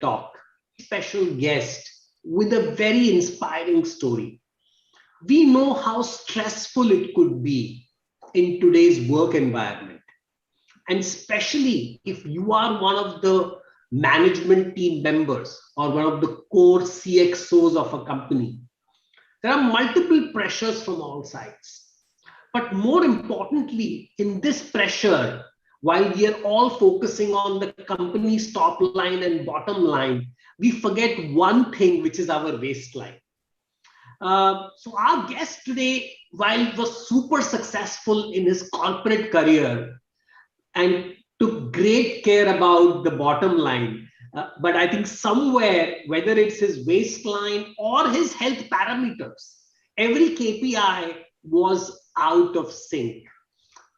talk, special guest with a very inspiring story. We know how stressful it could be in today's work environment. And especially if you are one of the management team members or one of the core CXOs of a company, there are multiple pressures from all sides. But more importantly, in this pressure, while we are all focusing on the company's top line and bottom line, we forget one thing, which is our waistline. So our guest today, while he was super successful in his corporate career and took great care about the bottom line, but I think somewhere, whether it's his waistline or his health parameters, every KPI was out of sync.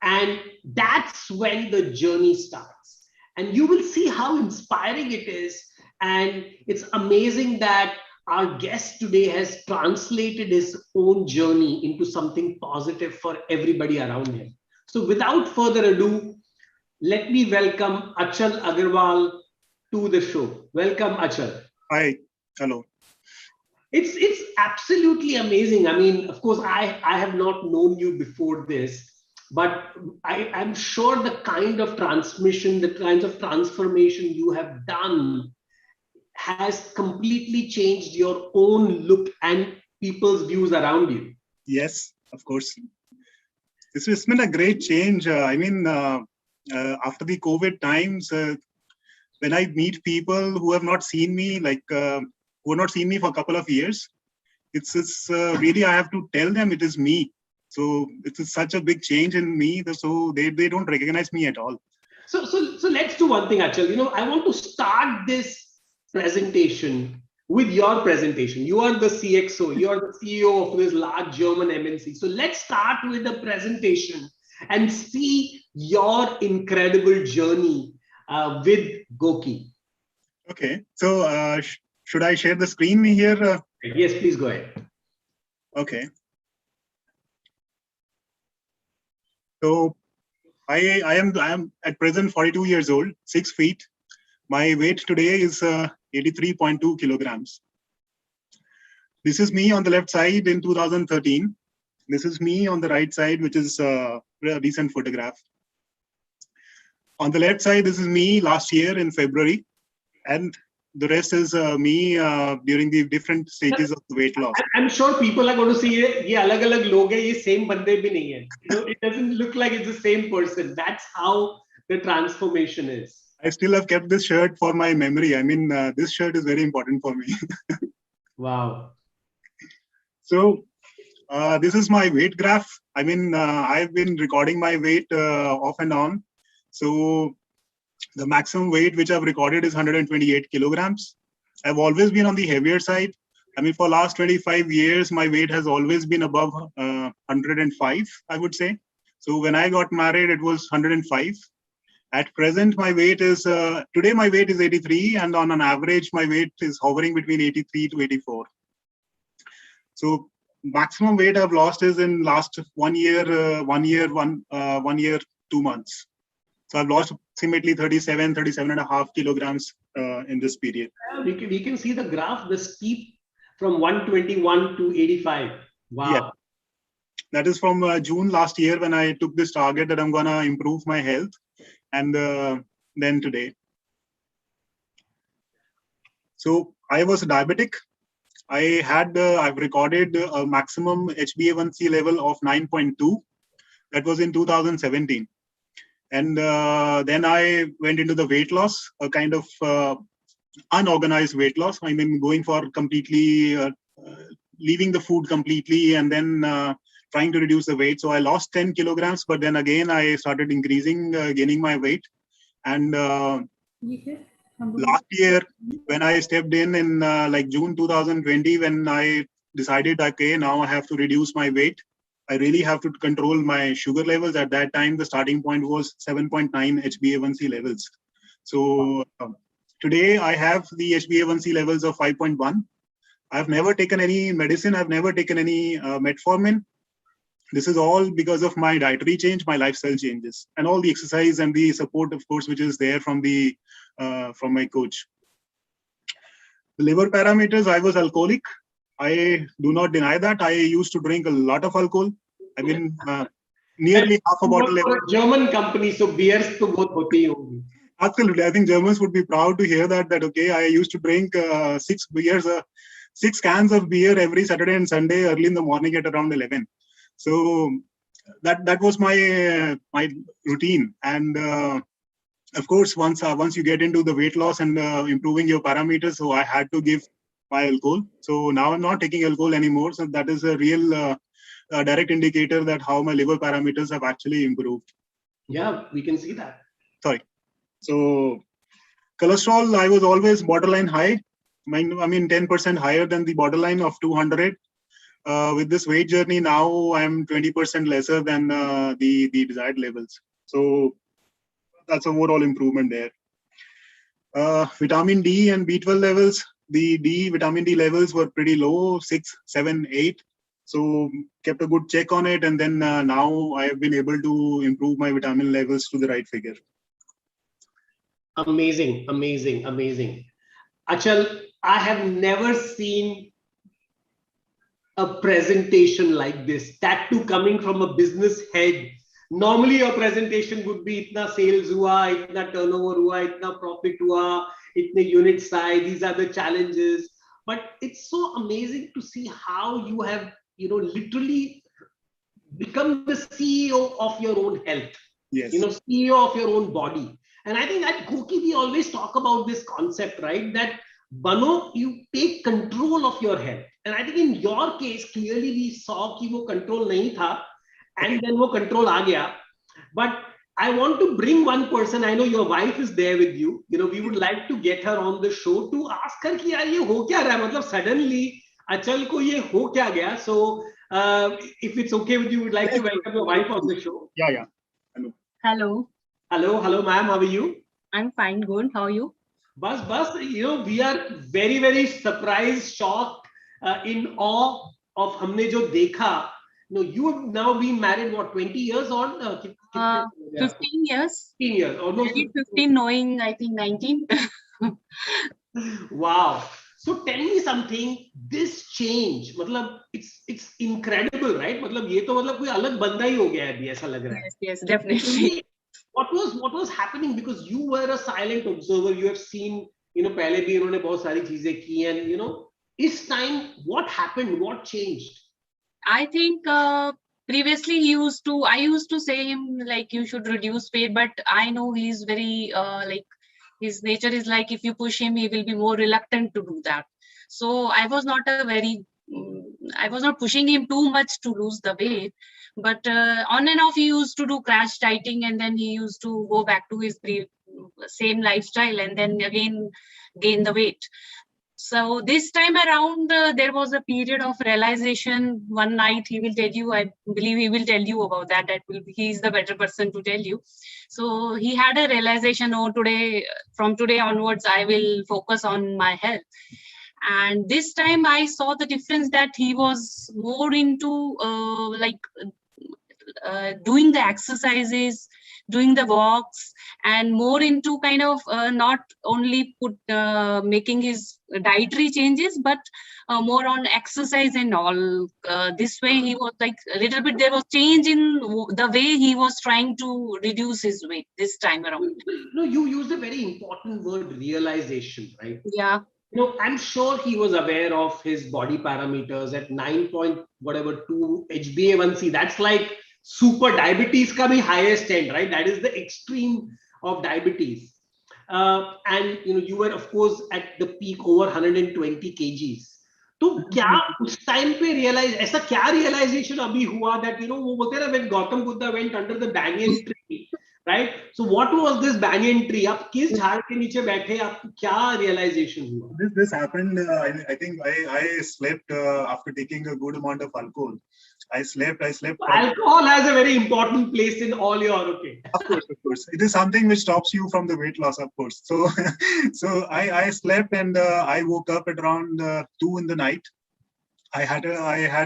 And that's when the journey starts. And you will see how inspiring it is. And it's amazing that our guest today has translated his own journey into something positive for everybody around him. So without further ado, let me welcome Achal Agarwal to the show. Welcome, Achal. Hi. Hello. It's absolutely amazing. I mean, of course, I have not known you before this, but I'm sure the kind of transmission, the kinds of transformation you have done has completely changed your own look and people's views around you. Yes, of course. This has been a great change. After the COVID times, when I meet people who have not seen me, who have not seen me for a couple of years, it's really, I have to tell them it is me. So it's such a big change in me. So they don't recognize me at all. So let's do one thing, Achal. I want to start this presentation with your presentation. You are the CXO, you are the CEO of this large German MNC. So let's start with the presentation and see your incredible journey with GOQii. Okay, so should I share the screen here? Yes, please go ahead. Okay. So I am at present 42 years old, 6 feet. My weight today is 83.2 kilograms. This is me on the left side in 2013. This is me on the right side, which is a recent photograph. On the left side, this is me last year in February. And the rest is me during the different stages of the weight loss. I'm sure people are going to see ye alag alag log hai, ye same bande bhi nahi hai. It doesn't look like it's the same person. That's how the transformation is. I still have kept this shirt for my memory. I mean, this shirt is very important for me. Wow. So this is my weight graph. I mean, I've been recording my weight off and on. So the maximum weight which I've recorded is 128 kilograms. I've always been on the heavier side. I mean, for last 25 years, my weight has always been above 105, I would say. So when I got married, it was 105. At present, my weight is, today my weight is 83, and on an average, my weight is hovering between 83 to 84. So maximum weight I've lost is in last 1 year, 2 months. So I've lost approximately 37 and a half kilograms in this period. We can see the graph, the steep from 121 to 85. Wow. Yeah. That is from June last year when I took this target that I'm going to improve my health. And then today. So I was diabetic. I've recorded a maximum HbA1c level of 9.2. That was in 2017. And then I went into the weight loss, a kind of unorganized weight loss. I mean, going for completely, leaving the food completely and then trying to reduce the weight. So I lost 10 kilograms, but then again, I started increasing, gaining my weight. And last year, when I stepped in like June 2020, when I decided, okay, now I have to reduce my weight. I really have to control my sugar levels. At that time, the starting point was 7.9 HbA1c levels. So today I have the HbA1c levels of 5.1. I've never taken any medicine. I've never taken any metformin. This is all because of my dietary change, my lifestyle changes, and all the exercise and the support, of course, which is there from my coach. liver parameters, I was alcoholic. I do not deny that. I used to drink a lot of alcohol. I mean, nearly half a You work bottle. for a German company, so beers to both hote hi hongi. Absolutely. I think Germans would be proud to hear that, okay, I used to drink 6 cans of beer every Saturday and Sunday early in the morning at around 11. So that was my routine. And of course, once you get into the weight loss and improving your parameters, so I had to give my alcohol. So now I'm not taking alcohol anymore. So that is a real direct indicator that how my liver parameters have actually improved. Yeah, we can see that. Sorry. So cholesterol, I was always borderline high. I mean, 10% higher than the borderline of 200. With this weight journey, now I'm 20% lesser than the desired levels. So that's overall improvement there. Vitamin D and B12 levels, the vitamin D levels were pretty low, 6, 7, 8. So kept a good check on it. And then now I have been able to improve my vitamin levels to the right figure. Amazing, amazing, amazing. Achal, I have never seen a presentation like this. That too coming from a business head. Normally, your presentation would be itna sales hua, itna turnover hua, itna profit hua, itne unit size. These are the challenges. But it's so amazing to see how you have, literally become the CEO of your own health. Yes. CEO of your own body. And I think at GOQii, we always talk about this concept, right? That Bano, you take control of your health. And I think in your case, clearly we saw कि वो control नहीं था, and then वो control आ गया. But I want to bring one person. I know your wife is there with you. We would like to get her on the show to ask her कि यार ये हो क्या रहा है? मतलब suddenly Achal को ये हो क्या गया? So if it's okay with you, we'd like to welcome your wife on the show. Yeah. Hello. Hello, ma'am. How are you? I'm fine, good. How are you? Bas, we are very, very surprised, shocked, in awe of हमने जो देखा. You have now been married, what, 20 years on? 15 years. 15 years. Almost 15, knowing, I think, 19. Wow. So tell me something, this change, मतलब it's incredible, right? मतलब ये तो मतलब कोई अलग बंदा ही हो गया है अभी ऐसा लग रहा है. Yes, definitely. What was happening? Because you were a silent observer. You have seen, पहले भी इन्होंने बहुत सारी चीजें की, and this time, what happened? What changed? I think previously I used to say him like you should reduce weight, but I know he's very like his nature is like if you push him, he will be more reluctant to do that. So I was not pushing him too much to lose the weight, but on and off he used to do crash dieting, and then he used to go back to his same lifestyle, and then again gain the weight. So this time around, there was a period of realization. One night he will tell you, I believe he will tell you about that. He is the better person to tell you. So he had a realization, from today onwards, I will focus on my health. And this time I saw the difference that he was more into doing the exercises, doing the walks, and more into kind of not only making his dietary changes, but more on exercise and all. This way he was like a little bit, there was change in the way he was trying to reduce his weight this time around. No, you used a very important word, realization, right? Yeah. I'm sure he was aware of his body parameters at 9.2 HbA1c. That's like super diabetes ka bhi highest end, right? That is the extreme of diabetes. And you were of course at the peak over 120 kgs. तो क्या उस time पे ऐसा क्या realization अभी हुआ that वो बोलते हैं ना when Gautam Buddha went under the banyan tree, right? So what was this banyan tree? आप किस झाड़ के नीचे बैठे, आपको क्या realization हुआ? This happened. I think I slept after taking a good amount of alcohol. I slept. Alcohol has a very important place in all your okay. Of course. It is something which stops you from the weight loss, of course. So I slept and I woke up at around 2 in the night. I had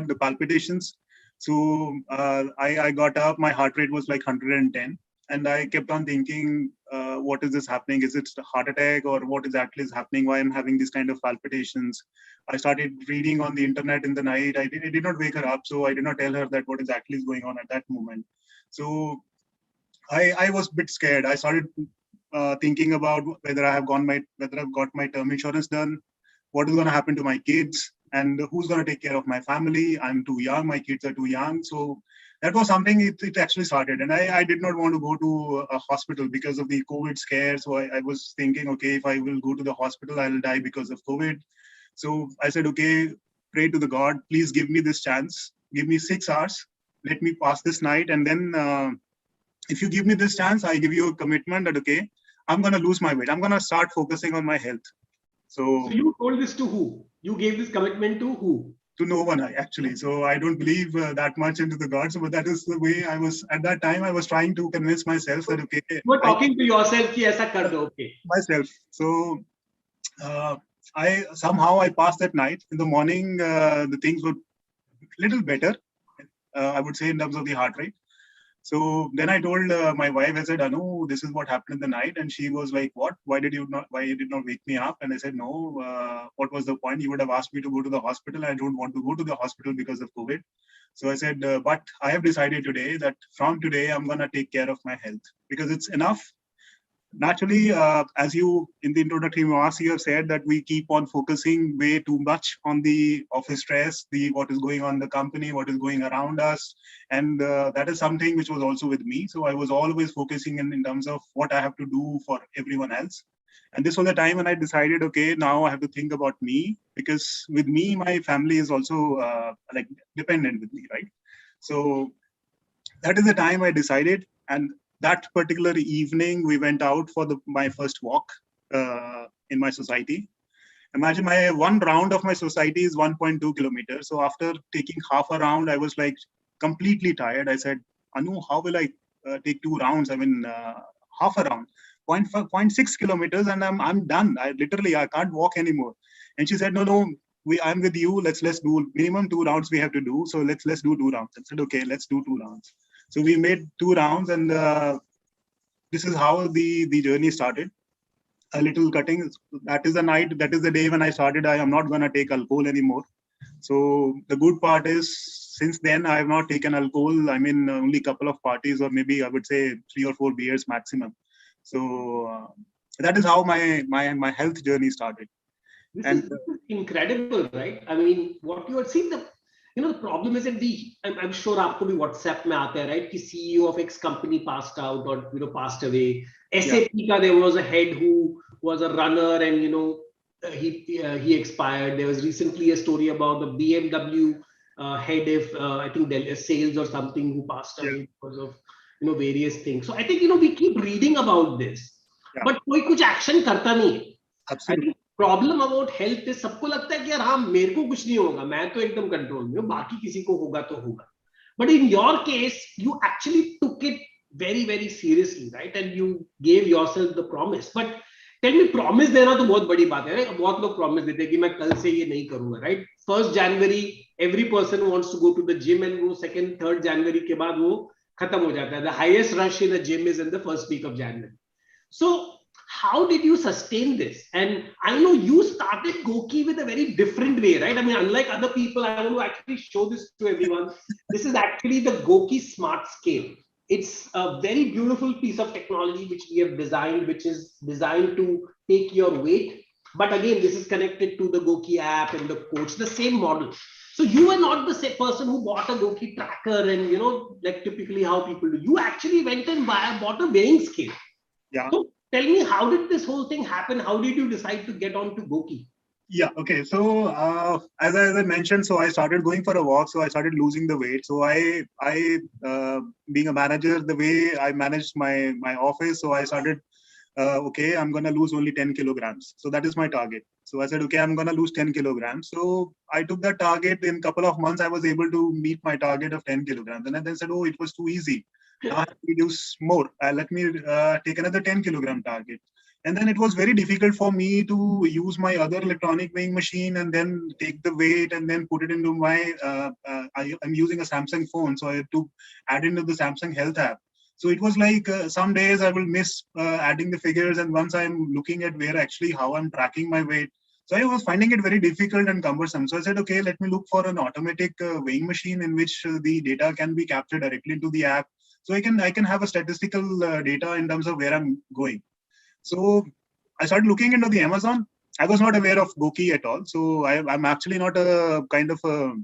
the palpitations. So I got up. My heart rate was like 110. And I kept on thinking, what is this happening? Is it a heart attack, or what exactly is happening? Why I'm having this kind of palpitations? I started reading on the internet in the night. I did not wake her up, so I did not tell her that what exactly is going on at that moment. So I was a bit scared. I started thinking about whether I've got my term insurance done, what is going to happen to my kids, and who's going to take care of my family. I'm too young, my kids are too young. So that was something it actually started. And I did not want to go to a hospital because of the COVID scare. So I was thinking, okay, if I will go to the hospital, I'll die because of COVID. So I said, okay, pray to the God, please give me this chance. Give me 6 hours. Let me pass this night. And then if you give me this chance, I give you a commitment that, okay, I'm going to lose my weight. I'm going to start focusing on my health. So you told this to who? You gave this commitment to who? To no one, actually. So I don't believe that much into the gods, but that is the way I was at that time. I was trying to convince myself that, okay, you were talking to yourself, ki aisa kar do, okay. Myself. So I passed that night. In the morning, the things were a little better, I would say, in terms of the heart rate. So then I told my wife, I said, Anu, this is what happened in the night. And she was like, what? Why did you not wake me up? And I said, no, what was the point? You would have asked me to go to the hospital. I don't want to go to the hospital because of COVID. So I said, but I have decided today that from today, I'm going to take care of my health because it's enough. Naturally, as you in the introductory remarks, you have said that we keep on focusing way too much on the office stress, what is going on in the company, what is going around us. And that is something which was also with me. So I was always focusing in terms of what I have to do for everyone else. And this was the time when I decided, okay, now I have to think about me, because with me, my family is also like dependent with me, right? So that is the time I decided. And that particular evening, we went out for my first walk in my society. Imagine my one round of my society is 1.2 kilometers. So after taking half a round, I was like completely tired. I said, Anu, how will I take 2 rounds? I mean, half a round, 0.6 kilometers, and I'm done. I can't walk anymore. And she said, no, I'm with you. Let's do minimum 2 rounds we have to do. So let's do 2 rounds. I said, okay, let's do 2 rounds. So we made 2 rounds, and this is how the journey started. A little cutting. That is the day when I started. I am not going to take alcohol anymore. So the good part is, since then I have not taken alcohol. I mean, only a couple of parties, or maybe I would say 3 or 4 beers maximum. So that is how my health journey started. This is incredible, right? I mean, what you are seeing, the problem is that I'm sure आपको भी WhatsApp में आता है, right? कि CEO of X company passed out or passed away. SAP का there was a head who was a runner, and he expired. There was recently a story about the BMW head of I think sales or something who passed away because of various things. So I think we keep reading about this, but कोई कुछ action करता नहीं है. Absolutely. Problem about health is, सबको लगता है कि यार हाँ मेरे को कुछ नहीं होगा, मैं तो एकदम कंट्रोल में हूँ, बाकी किसी को होगा तो होगा. But in your case you actually took it very very seriously, right? And you gave yourself the promise. But tell me, promise देना तो बहुत बड़ी बात है. बहुत लोग प्रॉमिस देते हैं कि मैं कल से ये नहीं करूंगा, right? 1st January every person wants to go to the gym, and वो 2nd 3rd January के बाद वो खत्म हो जाता है. The highest rush in a gym is in the first week of January. So how did you sustain this? And I know you started GOQii with a very different way, right? I mean, unlike other people, I want to actually show this to everyone. This is actually the GOQii Smart Scale. It's a very beautiful piece of technology which we have designed, which is designed to take your weight. But again, this is connected to the GOQii app and the coach, the same model. So you are not the same person who bought a GOQii tracker and, like typically how people do. You actually went and bought a weighing scale. Yeah. So tell me, how did this whole thing happen? How did you decide to get on to GOQii? Yeah, okay. So as I mentioned, so I started going for a walk. So I started losing the weight. So I being a manager, the way I managed my office, so I started, okay, I'm going to lose only 10 kilograms. So that is my target. So I said, okay, I'm going to lose 10 kilograms. So I took that target. In a couple of months, I was able to meet my target of 10 kilograms. And then said, oh, it was too easy. Now I have to reduce more. Let me take another 10 kilogram target. And then it was very difficult for me to use my other electronic weighing machine and then take the weight and then put it into my, I'm using a Samsung phone. So I had to add into the Samsung Health app. So it was like some days I will miss adding the figures, and once I'm looking at where actually how I'm tracking my weight, so I was finding it very difficult and cumbersome. So I said, okay, let me look for an automatic weighing machine in which the data can be captured directly into the app, so I can have a statistical data in terms of where I'm going. So I started looking into the Amazon. I was not aware of GOQii at all. So I'm actually not a kind of a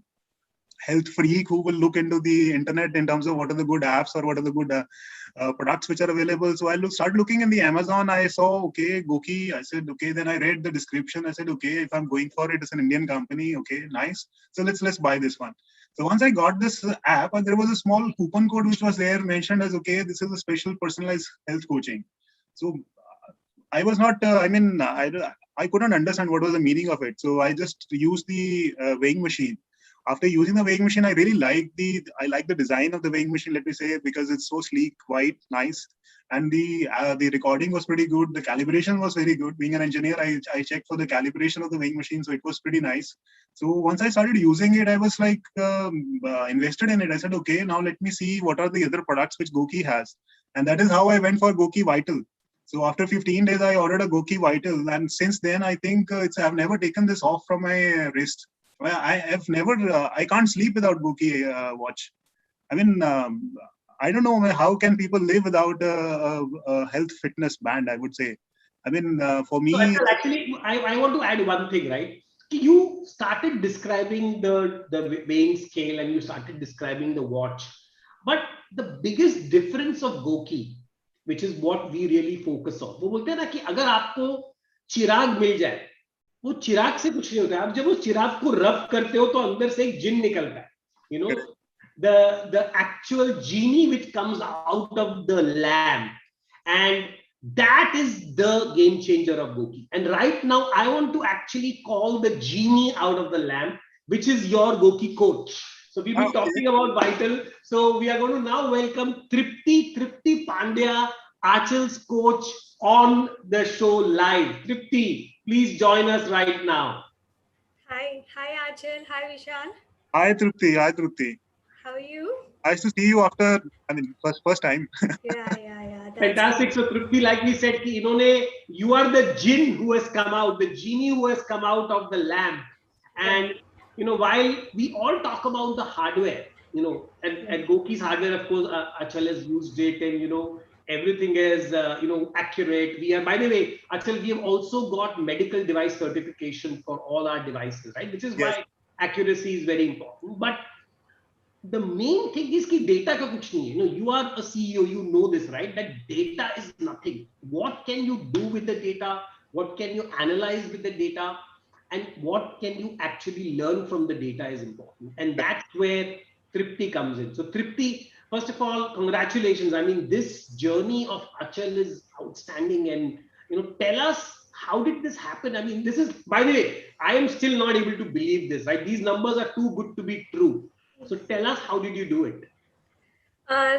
health freak who will look into the internet in terms of what are the good apps or what are the good products which are available. So I started looking in the Amazon. I saw, okay, GOQii. I said, okay. Then I read the description. I said, okay, if I'm going for it, it's an Indian company. Okay, nice. So let's buy this one. So once I got this app, and there was a small coupon code which was there mentioned as, okay, this is a special personalized health coaching. So I was not, I couldn't understand what was the meaning of it. So I just used the weighing machine. After using the weighing machine, I really like the design of the weighing machine, let me say, because it's so sleek, white, nice. And the recording was pretty good. The calibration was very good. Being an engineer, I checked for the calibration of the weighing machine. So it was pretty nice. So once I started using it, I was like invested in it. I said, okay, now let me see what are the other products which GOQii has. And that is how I went for GOQii Vital. So after 15 days, I ordered a GOQii Vital, and since then, I think I've never taken this off from my wrist. I have never. I can't sleep without GOQii watch. I mean, I don't know how can people live without a health fitness band. I would say. I mean, for So me, actually, I want to add one thing, right? You started describing the weighing scale and you started describing the watch. But the biggest difference of GOQii, which is what we really focus on, वो बोलते हैं ना कि अगर आपको चिराग मिल जाए, वो चिराग से कुछ नहीं होता है. आप जब उस चिराग को रब करते हो तो अंदर से एक जिन निकलता है. You know, the actual genie which comes out of the lamp, and that is the game changer of GOQii. And right now, I want to actually call the genie out of the lamp, which is your GOQii Coach. So we've been talking about Vital. So we are going to now welcome Tripti Pandya, Achal's coach, on the show live. Tripti, please join us right now. Hi Achal, hi Vishal. Hi Trupti. How are you? Nice to see you after, I mean, first time. Yeah. Fantastic. So Tripti, like we said, you are the jinn who has come out, the genie who has come out of the lamp. And while we all talk about the hardware, at GOQii's hardware, of course, Achal has used it, and everything is accurate. We are, by the way, Achal, we have also got medical device certification for all our devices, right? Which is why accuracy is very important. But the main thing is that data ka kuch nahi hai. You are a CEO, you know this, right? That data is nothing. What can you do with the data? What can you analyze with the data? And what can you actually learn from the data is important. And that's where Tripti comes in. So Tripti, first of all, congratulations. I mean, this journey of Achal is outstanding. And, tell us, how did this happen? I mean, this is, by the way, I am still not able to believe this, right? These numbers are too good to be true. So tell us, how did you do it?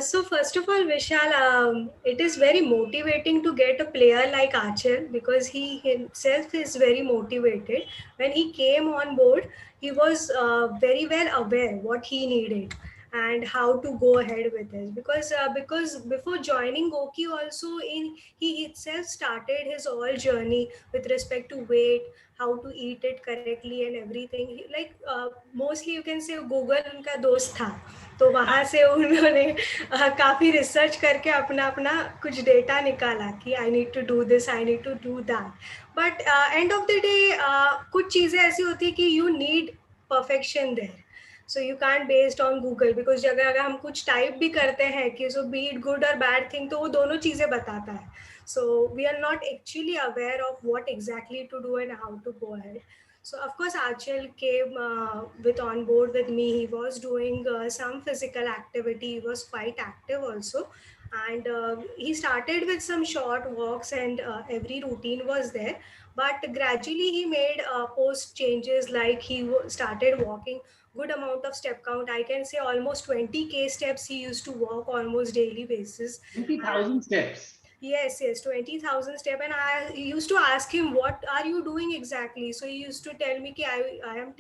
So first of all, Vishal, it is very motivating to get a player like Achal because he himself is very motivated. When he came on board, he was very well aware what he needed and how to go ahead with it. Because before joining GOQii, also he itself started his all journey with respect to weight, how to eat it correctly and everything. Mostly you can say Google उनका दोस्त था. तो वहाँ से उन्होंने काफ़ी research करके अपना कुछ डेटा निकाला कि I need to do this, I need to do that. But end of the day कुछ चीज़ें ऐसी होती है कि you need perfection there. So you can't based on Google because अगर हम कुछ टाइप भी करते हैं कि सो बी इट गुड और बैड थिंग, तो वो दोनों चीज़ें बताता है. So we are not actually aware of what exactly to do and how to go ahead. So of course Achal came with on board with me. He was doing some physical activity. He was quite active also, and he started with some short walks and every routine was there. But gradually he made post changes, like he started walking good amount of step count. I can say almost 20k steps he used to walk almost daily basis. 20,000 steps. Yes, 20,000 step. And I used to ask him, what are you doing exactly? So he used to tell me, I am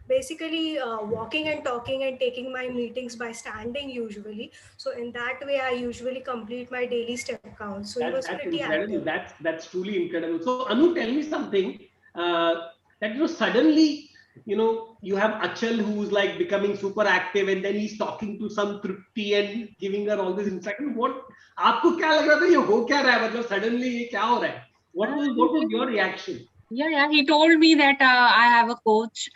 basically walking and talking and taking my meetings by standing usually. So in that way, I usually complete my daily step count. So he was That's pretty incredible. active. That's truly incredible. So Anu, tell me something. That suddenly you have Achal who's like becoming super active, and then he's talking to some Tripti and giving her all this insight. What आपको क्या लग रहा था ये हो क्या रहा है मतलब suddenly ये क्या हो रहा है? What was your reaction? Yeah. He told me that I have a coach,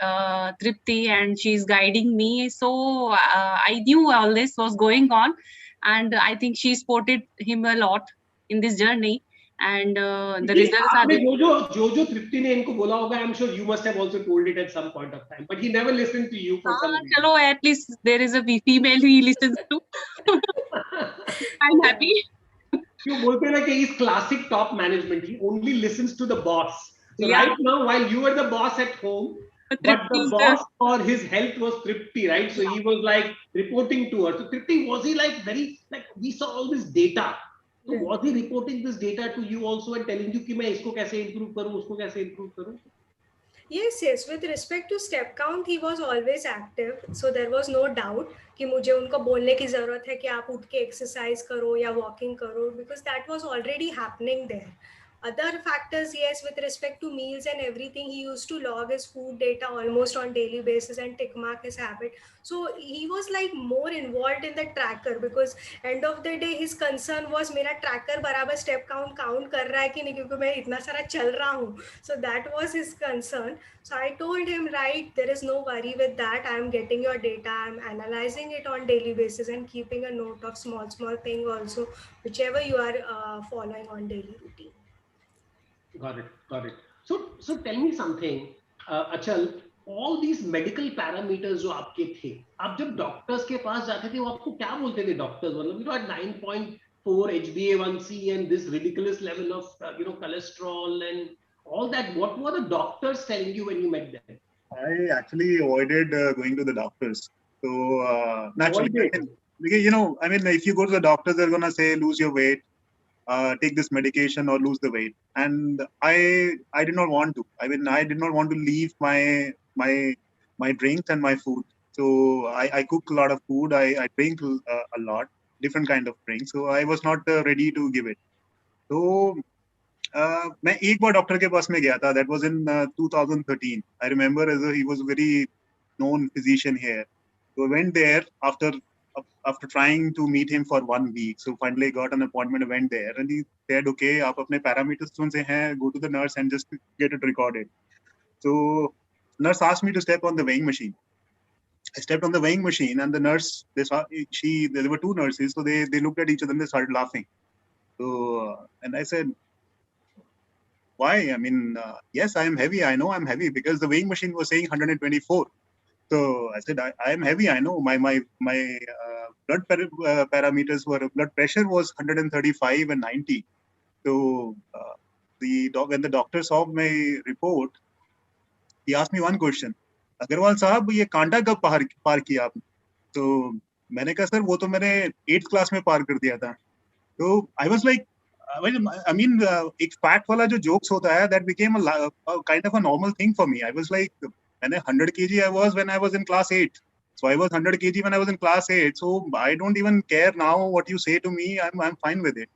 Tripti, and she's guiding me. So I knew all this was going on, and I think she supported him a lot in this journey. And the लेकिन results are आपने there. जो तृप्ति ने इनको बोला होगा, I'm sure you must have also told it at some point of time, but he never listened to you for some reason. Chalo, at least there is a female he listens to. I'm happy. You बोलते हैं ना कि he's classic top management. He only listens to the boss. So Yeah, right now, while you were the boss at home, but Tripti the is boss for his health was Tripti, right? So he was like reporting to her. So Tripti, was he like very like we saw all this data? So Yeah. was he reporting this data to you also and telling you कि मैं इसको कैसे improve करूँ, उसको कैसे improve करूँ? Yes. With respect to step count, he was always active. So there was no doubt कि मुझे उनको बोलने की ज़रूरत है कि आप उठ के exercise करो या walking करो, because that was already happening there. Other factors, yes, with respect to meals and everything, he used to log his food data almost on daily basis and tick mark his habit. So he was like more involved in the tracker, because end of the day his concern was मेरा tracker बराबर step count कर रहा है कि नहीं, क्योंकि मैं इतना सारा चल रहा हूँ. So that was his concern. So I told him, right, there is no worry with that. I'm getting your data. I'm analyzing it on daily basis and keeping a note of small thing also, whichever you are following on daily routine. Got it. Got it. So tell me something, Achal. All these medical parameters जो आपके थे, आप जब doctors के पास जाते थे, वो आपको क्या बोलते थे डॉक्टर्स? मतलब at 9.4 HbA1c and this ridiculous level of cholesterol and all that. What were the doctors telling you when you met them? I actually avoided going to the doctors. So naturally, Avoided. because I mean, if you go to the doctors, they're gonna say lose your weight, take this medication or lose the weight. And I did not want to. I mean, I did not want to leave my drinks and my food. So I cook a lot of food. I drink a lot, different kind of drinks. So I was not ready to give it. So मैं एक बार doctor के पास में गया था. That was in 2013. I remember he was a very known physician here. So I went there after trying to meet him for 1 week. So finally I got an appointment. I went there and he said, okay, आप अपने parameters कौन से हैं? Go to the nurse and just get it recorded. So nurse asked me to step on the weighing machine. I stepped on the weighing machine and the nurse, there were two nurses. So they looked at each other and they started laughing. So and I said, why? I mean, yes, I am heavy. I know I'm heavy because the weighing machine was saying 124. So I said, I am heavy. I know my blood parameters were, blood pressure was 135 and 90. So when the doctor saw my report, he asked me one question. Agarwal साहब ये कांटा कब पार किया आपने? तो मैंने कहा sir वो तो मैंने 8th क्लास में पार कर दिया था. तो I was like, I mean, एक फैट वाला जो जोक्स होता है, that became a kind of a normal thing for me. I was like, मैंने 100 kg I was when I was in class 8. So I was 100 kg when I was in class 8. So I don't even care now what you say to me. I'm fine with it.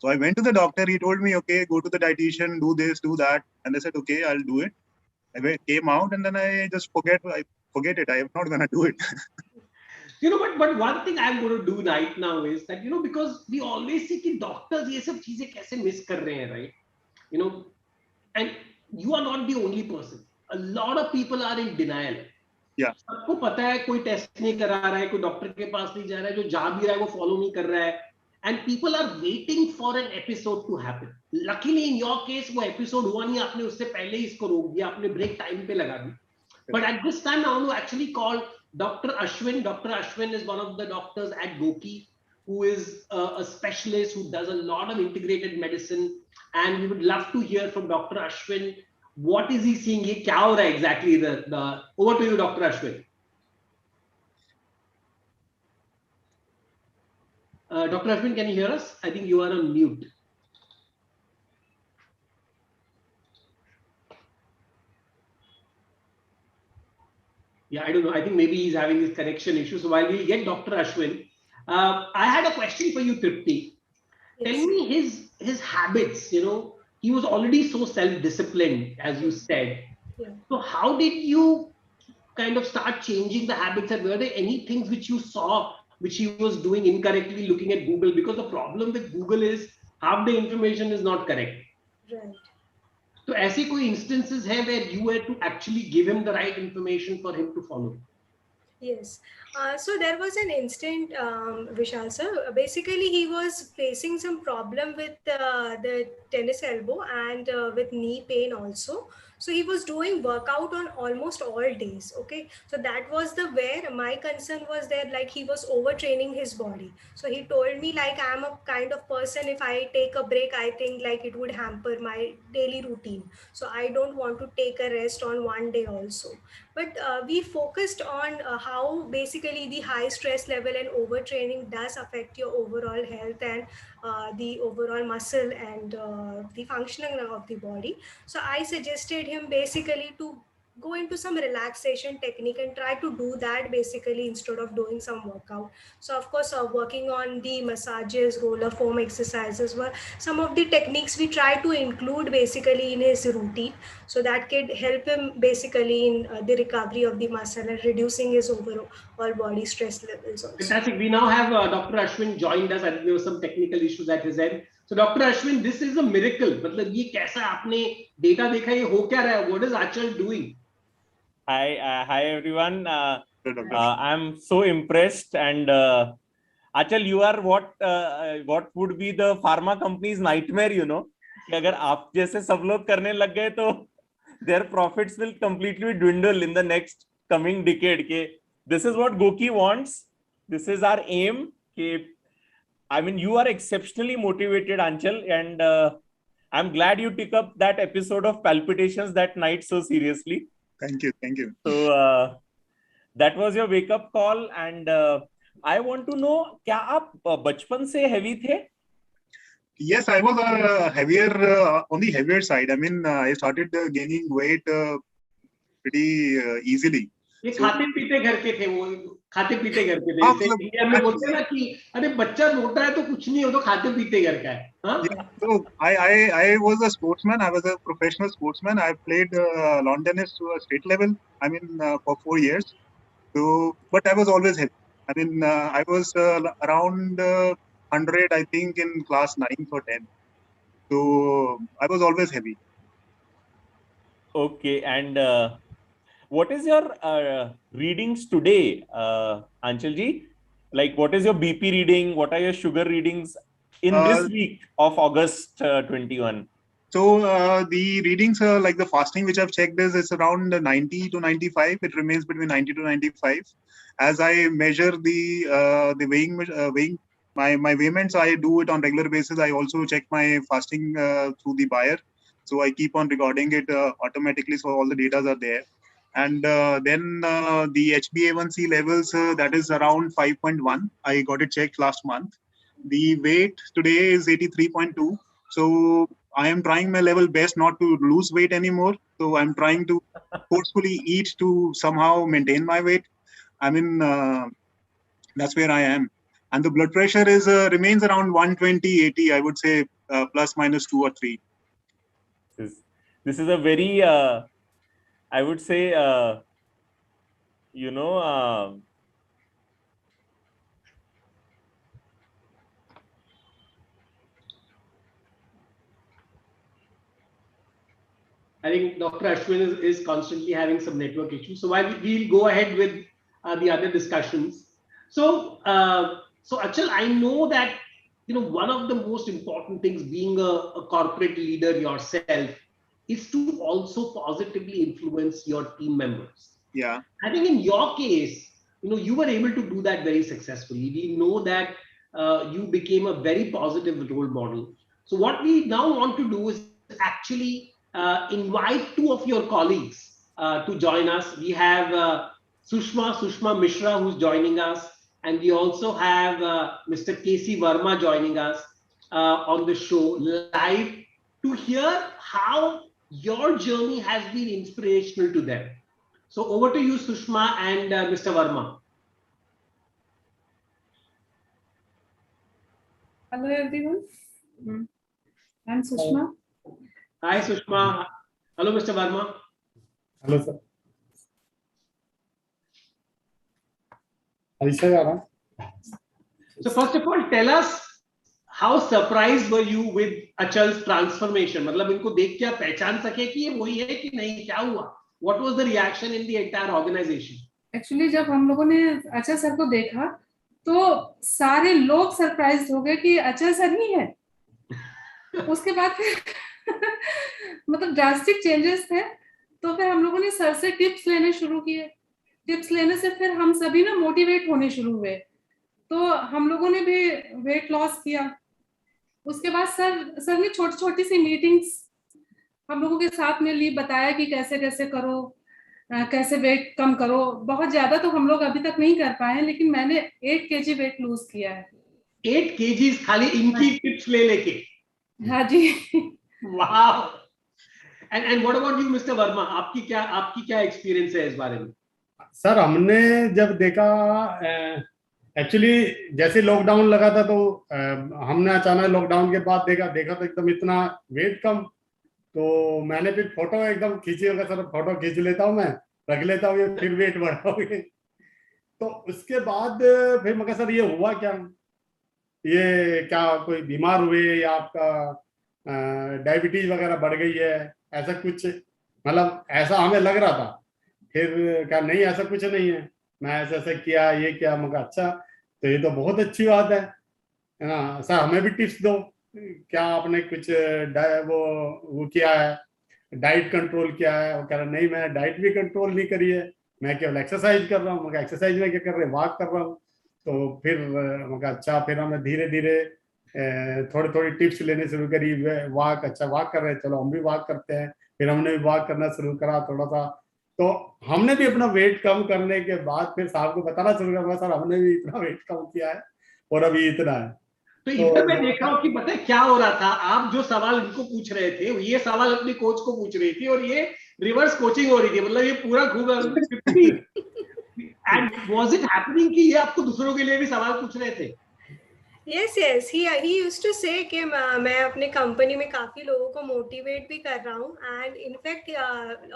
So I went to the doctor. He told me, okay, go to the dietitian, do this, do that. And I said, okay, I'll do it. I came out and then I just forget it. I am not gonna do it. But one thing I'm going to do right now is that because we always see कि doctors ये सब चीजें कैसे miss कर रहे हैं, right? And you are not the only person. A lot of people are in denial. Yeah. सबको पता है कोई टेस्ट नहीं करा रहा है, कोई डॉक्टर के पास नहीं जा रहा है, जो जा भी रहा है वो फॉलो नहीं कर रहा है. And people are waiting for an episode to happen. Luckily in your case वो episode हुआ नहीं, आपने उससे पहले ही इसको रोक दिया, आपने break time पे लगा दी. But at this time I want to actually call Dr. Ashwin. Dr. Ashwin is one of the doctors at GOQii, who is a specialist who does a lot of integrated medicine, and we would love to hear from Dr. Ashwin. What is he seeing? ये क्या हो रहा है exactly? Over to you, Dr. Ashwin. Dr. Ashwin, can you hear us? I think you are on mute. Yeah, I don't know. I think maybe he's having this connection issue. So while we get Dr. Ashwin, I had a question for you, Tripti. Tell Yes. me his habits. He was already so self-disciplined, as you Yeah. said. Yeah. So how did you kind of start changing the habits, and were there any things which you saw which he was doing incorrectly looking at Google? Because the problem with Google is half the information is not correct. Right. So ऐसे कोई instances हैं where you had to actually give him the right information for him to follow? Yes. So there was an instant, Vishal sir. Basically, he was facing some problem with the tennis elbow and with knee pain also. So he was doing workout on almost all days. Okay. So that was the where my concern was there, like he was overtraining his body. So he told me like I'm a kind of person, if I take a break, I think like it would hamper my daily routine. So I don't want to take a rest on one day also. But we focused on how basically the high stress level and overtraining does affect your overall health and the overall muscle and the functioning of the body. So I suggested him basically to go into some relaxation technique and try to do that basically instead of doing some workout. So of course, working on the massages, roller foam exercises were some of the techniques we try to include basically in his routine, so that could help him basically in the recovery of the muscle and reducing his overall body stress levels also. Fantastic. We now have Dr. Ashwin joined us, and there were some technical issues at his end. So Dr. Ashwin, this is a miracle. मतलब ये कैसा आपने data देखा, ये हो क्या रहा है? What is Achal doing? Hi everyone. Dr. I'm so impressed, and Achal, you are what would be the pharma company's nightmare, कि अगर आप जैसे सब लोग करने लग गए तो their profits will completely dwindle in the next coming decade. This is what Goki wants. This is our aim. I mean, you are exceptionally motivated, Anchal, and I'm glad you took up that episode of Palpitations that night so seriously. Thank you. Thank you. So that was your wake up call, and I want to know, क्या आप बचपन से heavy थे? Yes, I was on the heavier side. I mean, I started gaining weight pretty easily. ये So- खाते पीते घर के थे, वो खाते पीते घर के थे. हाँ, जैसे मतलब इंडिया में बोलते हैं ना कि अरे बच्चा मोटा है तो कुछ नहीं, हो तो खाते पीते घर का है. हाँ? Yeah, so I was a sportsman. I was a professional sportsman. I played lawn tennis to a state level. I mean, for 4 years. So, but I was always heavy. I mean, I was around 100, I think, in class 9 or 10. So I was always heavy. Okay, and what is your readings today, Anchal ji? Like, what is your BP reading? What are your sugar readings in this week of August 21? So the readings, like the fasting which I've checked is around 90 to 95. It remains between 90 to 95. As I measure the weighing my weighments, I do it on regular basis. I also check my fasting through the buyer. So I keep on recording it automatically, so all the data are there. And then the HbA1c levels, that is around 5.1. I got it checked last month. The weight today is 83.2. So I am trying my level best not to lose weight anymore. So I'm trying to forcefully eat to somehow maintain my weight. I mean, that's where I am. And the blood pressure is remains around 120/80. I would say plus minus 2 or 3. This is a very, I would say, I think Dr. Ashwin is constantly having some network issues. So while we'll go ahead with the other discussions. So, so Achal, I know that one of the most important things being a corporate leader yourself is to also positively influence your team members. Yeah. I think in your case, you were able to do that very successfully. We know that you became a very positive role model. So what we now want to do is actually invite two of your colleagues to join us. We have Sushma Mishra, who's joining us, and we also have Mr. KC Verma joining us on the show live to hear how your journey has been inspirational to them. So over to you, Sushma and Mr. Verma. Hello everyone. I'm Sushma. Hi, Sushma. Hello, Mr. Verma. Hello, sir. Aisha, so first of all, tell us how surprised were you with Achal's transformation? मतलब इनको देख के आप पहचान सके कि ये वही है कि नहीं, क्या हुआ? What was the reaction in the entire organization? Actually, जब हम लोगों ने अचल सर को देखा, तो सारे लोग सरप्राइज हो गए कि अचल सर ही है। उसके बाद फिर मतलब ड्रास्टिक चेंजेस थे, तो फिर हम लोगों ने सर से टिप्स लेने शुरू किए। टिप्स लेने से फिर हम सभी ना मोटिवेट होने शुरू हुए, तो हम लोगों ने भी वेट लॉस किया। उसके बाद सर ने छोटी छोटी सी मीटिंग्स हम लोगों के साथ में ली, बताया कि कैसे कैसे करो, कैसे वेट कम करो। बहुत ज्यादा तो हम लोग अभी तक नहीं कर पाए, लेकिन मैंने 8 kg वेट लूज किया है। 8 kg खाली इनकी टिप्स ले लेके? हाँ जी। वाह। And what about you mister Verma, आपकी क्या एक्सपीरियंस है इस बारे में? सर, हमने जब देखा, एक्चुअली जैसे लॉकडाउन लगा था, तो हमने अचानक लॉकडाउन के बाद देखा तो एकदम इतना वेट कम। तो मैंने फिर फोटो एकदम खींची, होगा सर फोटो खींच लेता हूँ, मैं रख लेता हूँ, ये फिर वेट बढ़ाओगे। तो उसके बाद फिर मैं कहा सर ये हुआ क्या, ये क्या कोई बीमार हुए या आपका डायबिटीज वगैरह बढ़ गई है, ऐसा कुछ, मतलब ऐसा हमें लग रहा था। फिर कहा नहीं ऐसा कुछ नहीं है, मैं ऐसा किया, ये किया। मैं कहा अच्छा, तो ये तो बहुत अच्छी बात है ना सर, हमें भी टिप्स दो, क्या आपने कुछ वो किया है, डाइट कंट्रोल किया है? वो कह रहा नहीं, मैं डाइट भी कंट्रोल नहीं करी है, मैं केवल एक्सरसाइज कर रहा हूँ। मैं एक्सरसाइज में क्या कर रहे, वॉक कर रहा हूँ। तो फिर मैं कहा अच्छा, फिर हमें धीरे धीरे थोड़ी थोड़ी टिप्स लेने शुरू करी। वॉक, अच्छा वॉक कर रहे हैं, चलो हम भी वॉक करते हैं। फिर हमने भी वॉक करना शुरू करा थोड़ा सा। तो हमने भी अपना वेट कम करने के बाद फिर साहब को बताना शुरू करा, सर हमने भी इतना वेट कम किया है और अभी इतना है। तो इधर मैं देख रहा हूँ कि पता है क्या हो रहा था, आप जो सवाल इनको पूछ रहे थे, ये सवाल अपने कोच को पूछ रही थी, और ये रिवर्स कोचिंग हो रही थी। मतलब ये पूरा घूम एंड वाज इट हैपनिंग कि ये आपको दूसरों के लिए भी सवाल पूछ रहे थे? Yes, he used to say कि मैं अपने कंपनी में काफी लोगों को मोटिवेट भी कर रहा हूँ, and in fact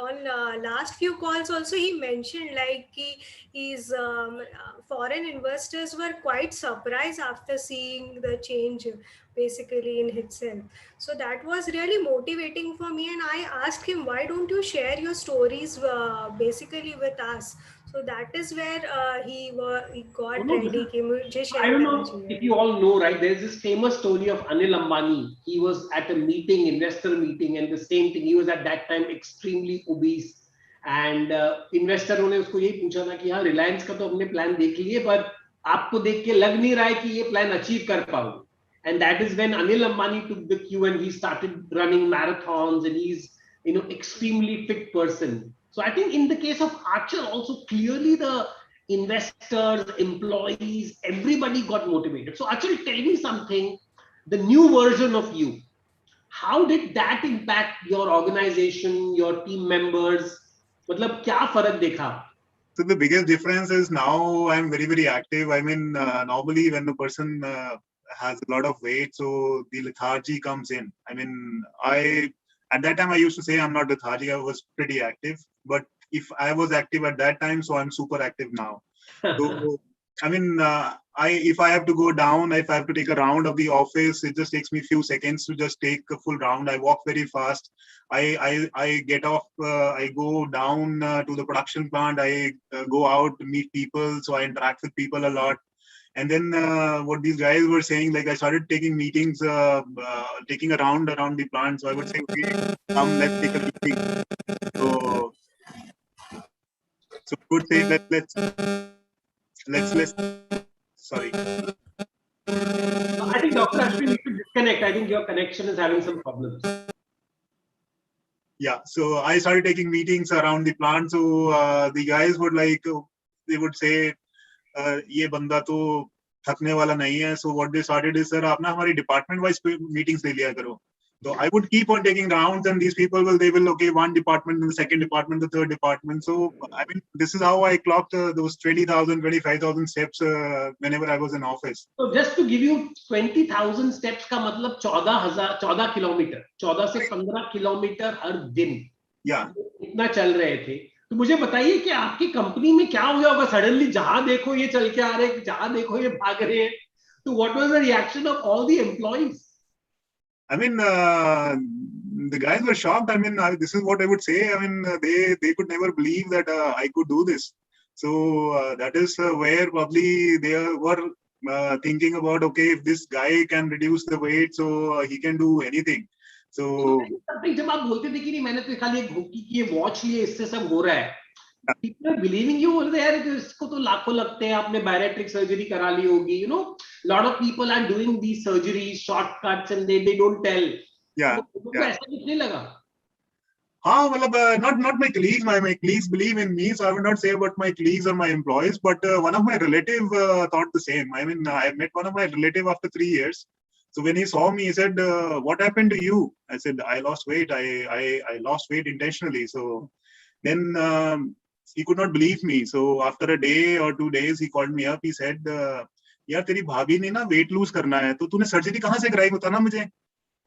on last few calls also he mentioned like कि his foreign investors were quite surprised after seeing the change basically in itself. So that was really motivating for me, and I asked him, why don't you share your stories basically with us? So that is where he got ready कि मुझे share I don't करना know चाहिए। if you all know, right? There's this famous story of Anil Ambani. He was at a meeting, investor meeting, and the same thing. He was at that time extremely obese, and इन्वेस्टरों ने उसको यही पूछा था कि हाँ, रिलायंस का तो हमने प्लान देख लिए, पर आपको देख के लग नहीं रहा है कि ये प्लान अचीव कर पाओगे. And that is when Anil Ambani took the cue and he started running marathons, and he's extremely fit person. So I think in the case of Achal also, clearly the investors, employees, everybody got motivated. So Achal, tell me something, the new version of you, how did that impact your organization, your team members? मतलब क्या फर्क देखा? So the biggest difference is now I'm very, very active. I mean, normally when the person has a lot of weight, so the lethargy comes in. I mean, at that time I used to say I'm not lethargic. I was pretty active, but if I was active at that time, so I'm super active now. So I mean, if I have to go down, if I have to take a round of the office, it just takes me a few seconds to just take a full round. I walk very fast. I get off. I go down to the production plant. I go out to meet people. So I interact with people a lot. And then what these guys were saying, like I started taking meetings, taking a round around the plant. So I would say, okay, come, let's take a meeting. So I would say let's sorry. I think Dr. Ashwin needs to disconnect. I think your connection is having some problems. Yeah, so I started taking meetings around the plant. So the guys would they would say, ये बंदा तो थकने वाला नहीं है. So what they started is, sir, आप ना हमारी department wise meetings ले लिया करो. So I would keep on taking rounds, and these people will okay, one department, the second department, the third department. So I mean, this is how I clocked those 20,000, 25,000 steps whenever I was in office. So just to give you 20,000 steps का मतलब 14 kilometre, 14 से 15 kilometre हर दिन. Yeah. इतना चल रहे थे. तो मुझे बताइए कि आपकी कंपनी में क्या हो गया होगा, सडनली जहां देखो ये चल के आ रहे हैं, जहां देखो ये भाग रहे हैं. तो what was the reaction of all the employees? I mean, the guys were shocked. I mean, this is what I would say. I mean, they could never believe that I could do this. So that is where probably they were thinking about, okay, if this guy can reduce the weight, so he can do anything. So जब आप बोलते थे कि नहीं मैंने तो खाली एक गोकी की वॉच लिए इससे सब हो रहा है, people are believing you, बोलते यार इसको तो लाखों लगते हैं, आपने बैरेट्रिक सर्जरी करा ली होगी, you know, lot of people are doing these surgeries, shortcuts, and they don't tell. Yeah. तो ऐसा कुछ नहीं लगा? हाँ, मतलब not my colleagues. My colleagues believe in me, so I would not say about my colleagues or my employees. But one of my relative thought the same. I mean, I met one of my relative after 3 years. So when he saw me, he said, "What happened to you?" I said, "I lost weight. I lost weight intentionally." So then he could not believe me. So after a day or 2 days, he called me up. He said, "यार तेरी भाभी ने ना weight lose करना है, तो तूने surgery कहाँ से कराई बताना मुझे."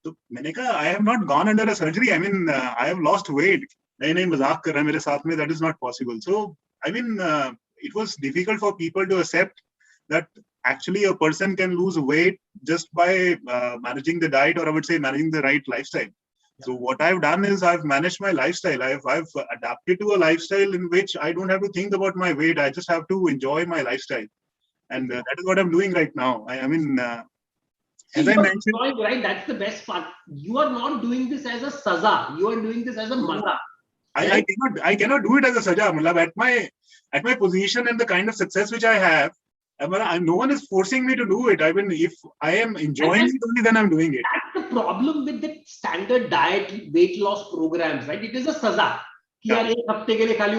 तो मैंने कहा, I have not gone under a surgery. I mean, I have lost weight. नहीं मजाक कर रहा है मेरे साथ में. That is not possible. So I mean, it was difficult for people to accept that actually a person can lose weight just by managing the diet, or I would say managing the right lifestyle. Yeah. So what I've done is I've managed my lifestyle. I've adapted to a lifestyle in which I don't have to think about my weight. I just have to enjoy my lifestyle, and that is what I'm doing right now. I mean. As I mentioned, right, that's the best part. You are not doing this as a saza. You are doing this as a maza. I cannot do it as a saja. At my position and the kind of success which I have, no one is forcing me to do it. I mean, if I am enjoying it only, then I'm doing it. That's the problem with the standard diet weight loss programs, right? It is a saza. कि यार एक हफ्ते के लिए खाली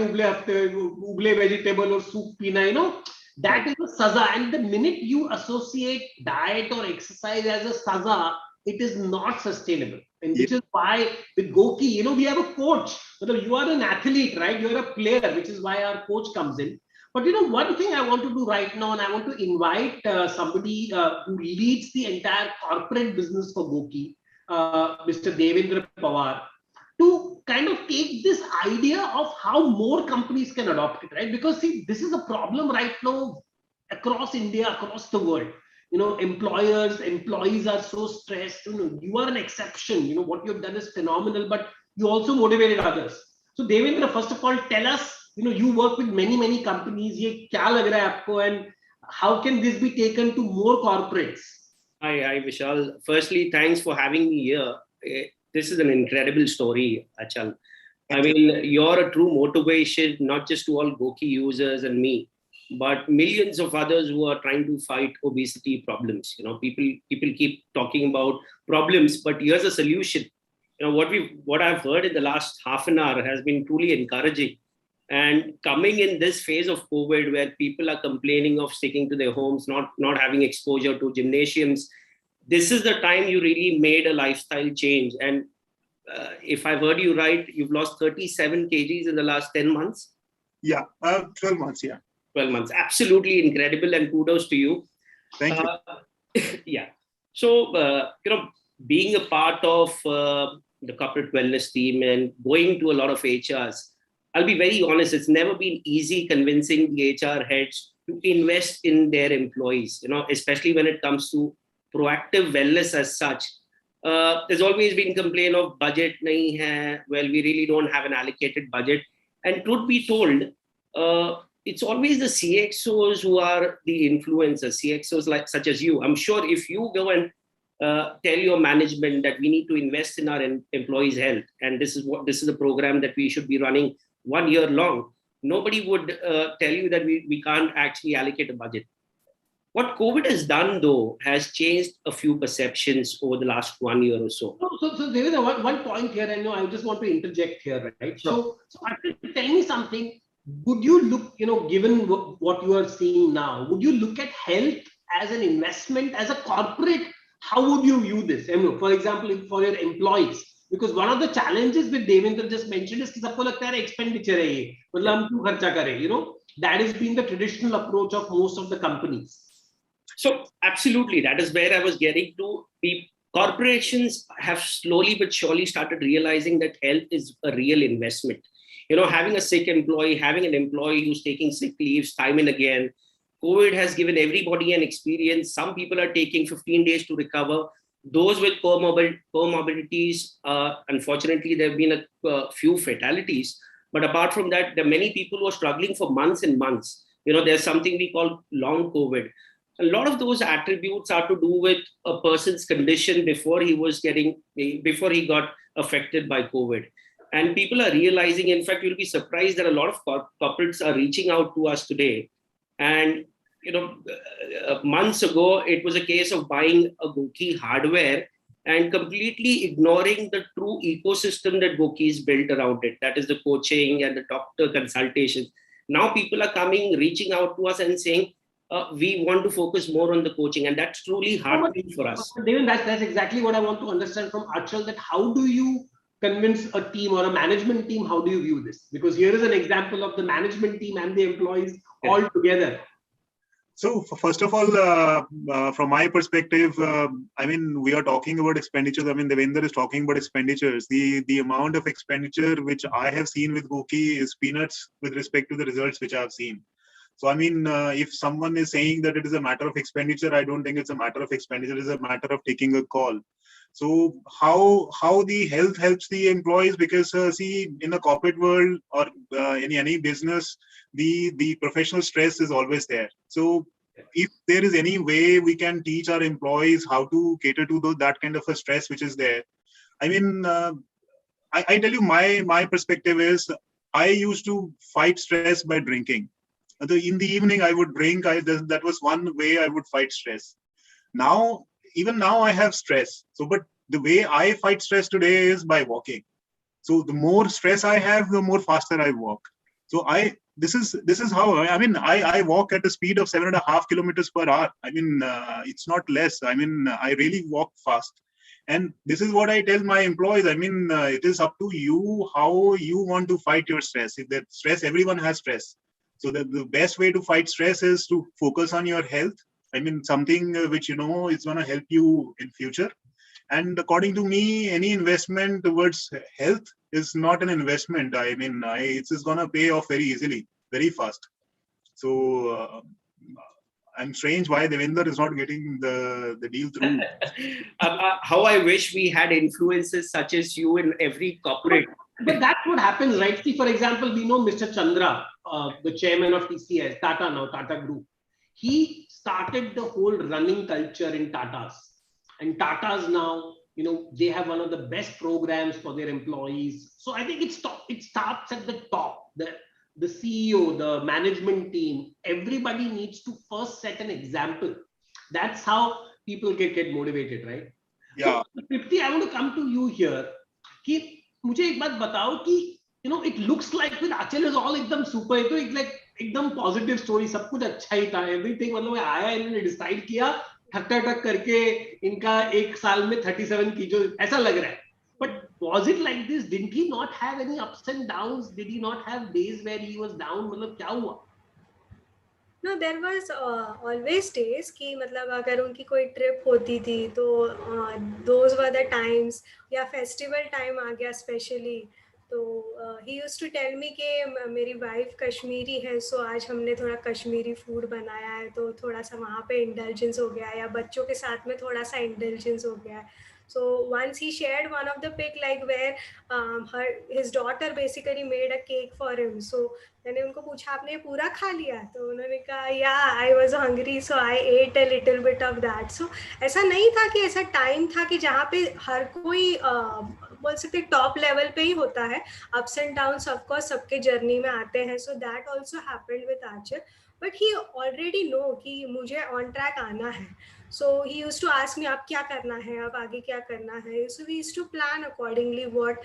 उबले vegetable और soup पीना, you know. That is a saza, and the minute you associate diet or exercise as a saza, it is not sustainable. And which is why with GOQii, you know, we have a coach. So you are an athlete, right? You are a player, which is why our coach comes in. But you know, one thing I want to do right now, and I want to invite somebody who leads the entire corporate business for GOQii, Mr. Devendra Pawar, to kind of take this idea of how more companies can adopt it, right? Because see, this is a problem right now across India, across the world. You know, employees are so stressed. You know, you are an exception. You know, what you've done is phenomenal, but you also motivated others. So Devendra, first of all, tell us, you know, you work with many companies. ये क्या लग रहा है आपको, and how can this be taken to more corporates? Hi, Vishal. Firstly, thanks for having me here. This is an incredible story, Achal. I mean, you're a true motivation, not just to all GOQii users and me, but millions of others who are trying to fight obesity problems. You know, people keep talking about problems, but here's a solution. You know, what I've heard in the last half an hour has been truly encouraging. And coming in this phase of COVID, where people are complaining of sticking to their homes, not having exposure to gymnasiums, this is the time you really made a lifestyle change. And if I've heard you right, you've lost 37 kgs in the last 10 months? Yeah, 12 months, yeah. 12 months. Absolutely incredible, and kudos to you. Thank you. Yeah. So, you know, being a part of the corporate wellness team and going to a lot of HRs, I'll be very honest, it's never been easy convincing the HR heads to invest in their employees, you know, especially when it comes to proactive wellness as such. There's always been complaint of budget nahi hai. Well, we really don't have an allocated budget. And truth be told, it's always the CXOs who are the influencers, CXOs like such as you. I'm sure if you go and tell your management that we need to invest in our employees' health, and this is a program that we should be running 1 year long, nobody would tell you that we can't actually allocate a budget. What COVID has done, though, has changed a few perceptions over the last 1 year or so. So there is one point here, and I just want to interject here, right? Sure. So tell me something. Would you look, you know, given what you are seeing now, would you look at health as an investment, as a corporate? how would you view this? For example, for your employees, because one of the challenges with Devendra just mentioned is कि सबको लगता है expenditure है ये, मतलब हम क्यों खर्चा करें, you know, that has been the traditional approach of most of the companies. So absolutely, that is where I was getting to. The corporations have slowly but surely started realizing that health is a real investment. You know, having a sick employee, having an employee who's taking sick leaves time and again, COVID has given everybody an experience. Some people are taking 15 days to recover. Those with comorbidities, unfortunately, there have been a few fatalities. But apart from that, there are many people who are struggling for months and months. You know, there's something we call long COVID. A lot of those attributes are to do with a person's condition before he got affected by COVID. And people are realizing, in fact, you'll be surprised that a lot of corporates are reaching out to us today. And, you know, months ago, it was a case of buying a GOQii hardware and completely ignoring the true ecosystem that GOQii is built around it. That is the coaching and the doctor consultations. Now people are coming, reaching out to us and saying, we want to focus more on the coaching, and that's truly heartening for us. Devin, that's exactly what I want to understand from Achal, that how do you convince a team or a management team, how do you view this? Because here is an example of the management team and the employees all together. So first of all, from my perspective, I mean, we are talking about expenditures. I mean, Devendra is talking about expenditures. The amount of expenditure which I have seen with GOQii is peanuts with respect to the results which I have seen. So, I mean, if someone is saying that it is a matter of expenditure, I don't think it's a matter of expenditure. It is a matter of taking a call. So how the health helps the employees? Because see, in the corporate world or in any business, the professional stress is always there. So if there is any way we can teach our employees how to cater to that kind of a stress which is there, I mean, I tell you, my perspective is I used to fight stress by drinking. In the evening, I would drink. That was one way I would fight stress. Even now, I have stress. So, but the way I fight stress today is by walking. So, the more stress I have, the more faster I walk. So, this is how I walk at a speed of 7.5 kilometers per hour. I mean, it's not less. I mean, I really walk fast. And this is what I tell my employees. I mean, it is up to you how you want to fight your stress. If that stress, everyone has stress. So the best way to fight stress is to focus on your health. I mean, something which, you know, is going to help you in future. And according to me, any investment towards health is not an investment. I mean, it's just going to pay off very easily, very fast. So I'm strange why Devendra is not getting the deal through. How I wish we had influences such as you in every corporate. But that's what happens, right? See, for example, we know Mr. Chandra, the chairman of TCS, Tata now, Tata Group. He started the whole running culture in Tatas. And Tatas now, you know, they have one of the best programs for their employees. So I think it starts at the top. The CEO, the management team, everybody needs to first set an example. That's how people get motivated, right? Yeah. So, Pripti, I want to come to you here. मुझे एक बात बताओ कि you know it looks like with Achal is all एकदम super, तो एक like एकदम positive story, सब कुछ अच्छा ही था, everything, मतलब आया, इन्होंने डिसाइड किया, ठक ठक करके इनका एक साल में 37 की जो ऐसा लग रहा है. But was it like this? Didn't he not have any ups and downs? Did he not have days where he was down? मतलब क्या हुआ? No, there was always days कि मतलब अगर उनकी कोई ट्रिप होती थी तो those were the times, या फेस्टिवल टाइम आ गया स्पेशली, तो he used to tell me कि मेरी वाइफ कश्मीरी है, सो आज हमने थोड़ा कश्मीरी फूड बनाया है, तो थोड़ा सा वहाँ पे इंडल्जेंस हो गया, या बच्चों के साथ में थोड़ा सा इंडल्जेंस हो गया. So once he shared one of the pic like where his daughter basically made a cake for him. So मैंने उनको पूछा आपने पूरा खा लिया, तो उन्होंने कहा yeah, I was hungry so I ate a little bit of that. So ऐसा नहीं था कि ऐसा टाइम था कि जहाँ पे हर कोई बोल सकते टॉप लेवल पे ही होता है. Ups and downs of course सबके जर्नी में आते हैं. So that also happened with Achal. but he already know कि मुझे on track आना है. So he used to ask me आप क्या करना है, आप आगे क्या करना है. So we used to plan accordingly what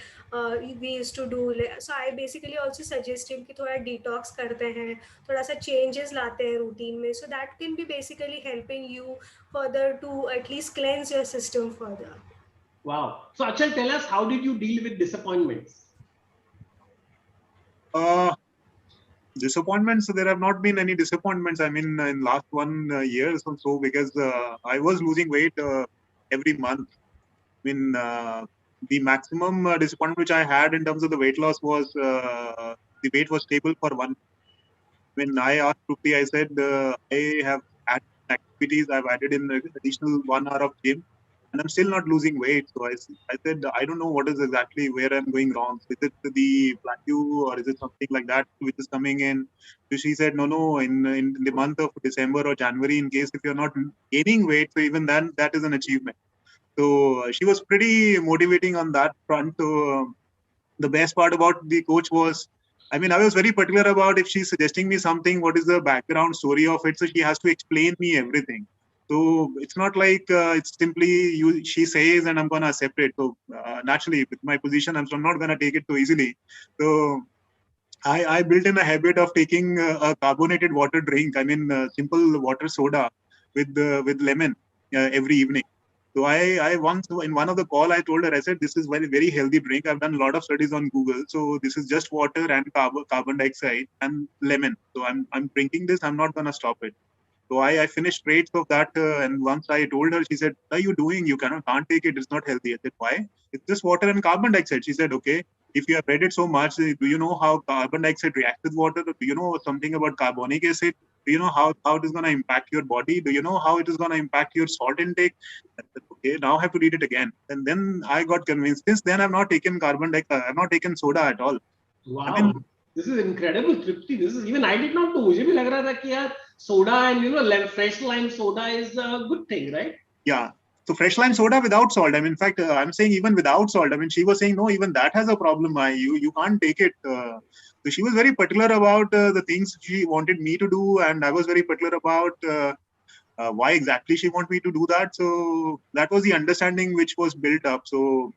we used to do. So I basically also suggest him कि थोड़ा detox करते हैं, थोड़ा सा changes लाते हैं routine में. So that can be basically helping you further to at least cleanse your system further. Wow. So Achal, tell us, how did you deal with disappointments? Disappointments, there have not been any disappointments. I mean, in last 1 year or so, because I was losing weight every month. I mean, the maximum disappointment which I had in terms of the weight loss was the weight was stable for one. When I asked Rupi, I said, I have added activities, I've added in additional 1 hour of gym, and I'm still not losing weight. So I said, I don't know what is exactly where I'm going wrong. Is it the plateau, or is it something like that which is coming in? So she said, no, in the month of December or January, in case if you're not gaining weight, so even then that is an achievement. So she was pretty motivating on that front. So the best part about the coach was, I mean, I was very particular about if she's suggesting me something, what is the background story of it. So she has to explain me everything. So it's not like it's simply she says and I'm going to accept it. So naturally, with my position, I'm not going to take it too easily. So I built in a habit of taking a carbonated water drink. I mean, simple water soda with lemon every evening. So I once in one of the call, I told her, I said, this is very, very healthy drink. I've done a lot of studies on Google. So this is just water and carbon dioxide and lemon. So I'm drinking this. I'm not going to stop it. So I finished straight of that. And once I told her, she said, what are you doing? You can't take it. It's not healthy. I said, why? It's just water and carbon dioxide. She said, okay. If you have read it so much, do you know how carbon dioxide reacts with water? Do you know something about carbonic acid? Do you know how it is going to impact your body? Do you know how it is going to impact your salt intake? I said, okay, now I have to read it again. And then I got convinced. Since then, I've not taken carbon dioxide. I've not taken soda at all. Wow, I mean, this is incredible, Tripti. This is even I did not know. मुझे भी लग रहा था कि यार soda and fresh lime soda is a good thing, right? Yeah. So fresh lime soda without salt. I mean, in fact, I'm saying even without salt. I mean, she was saying, no, even that has a problem. You can't take it. So she was very particular about the things she wanted me to do. And I was very particular about why exactly she wanted me to do that. So that was the understanding which was built up. So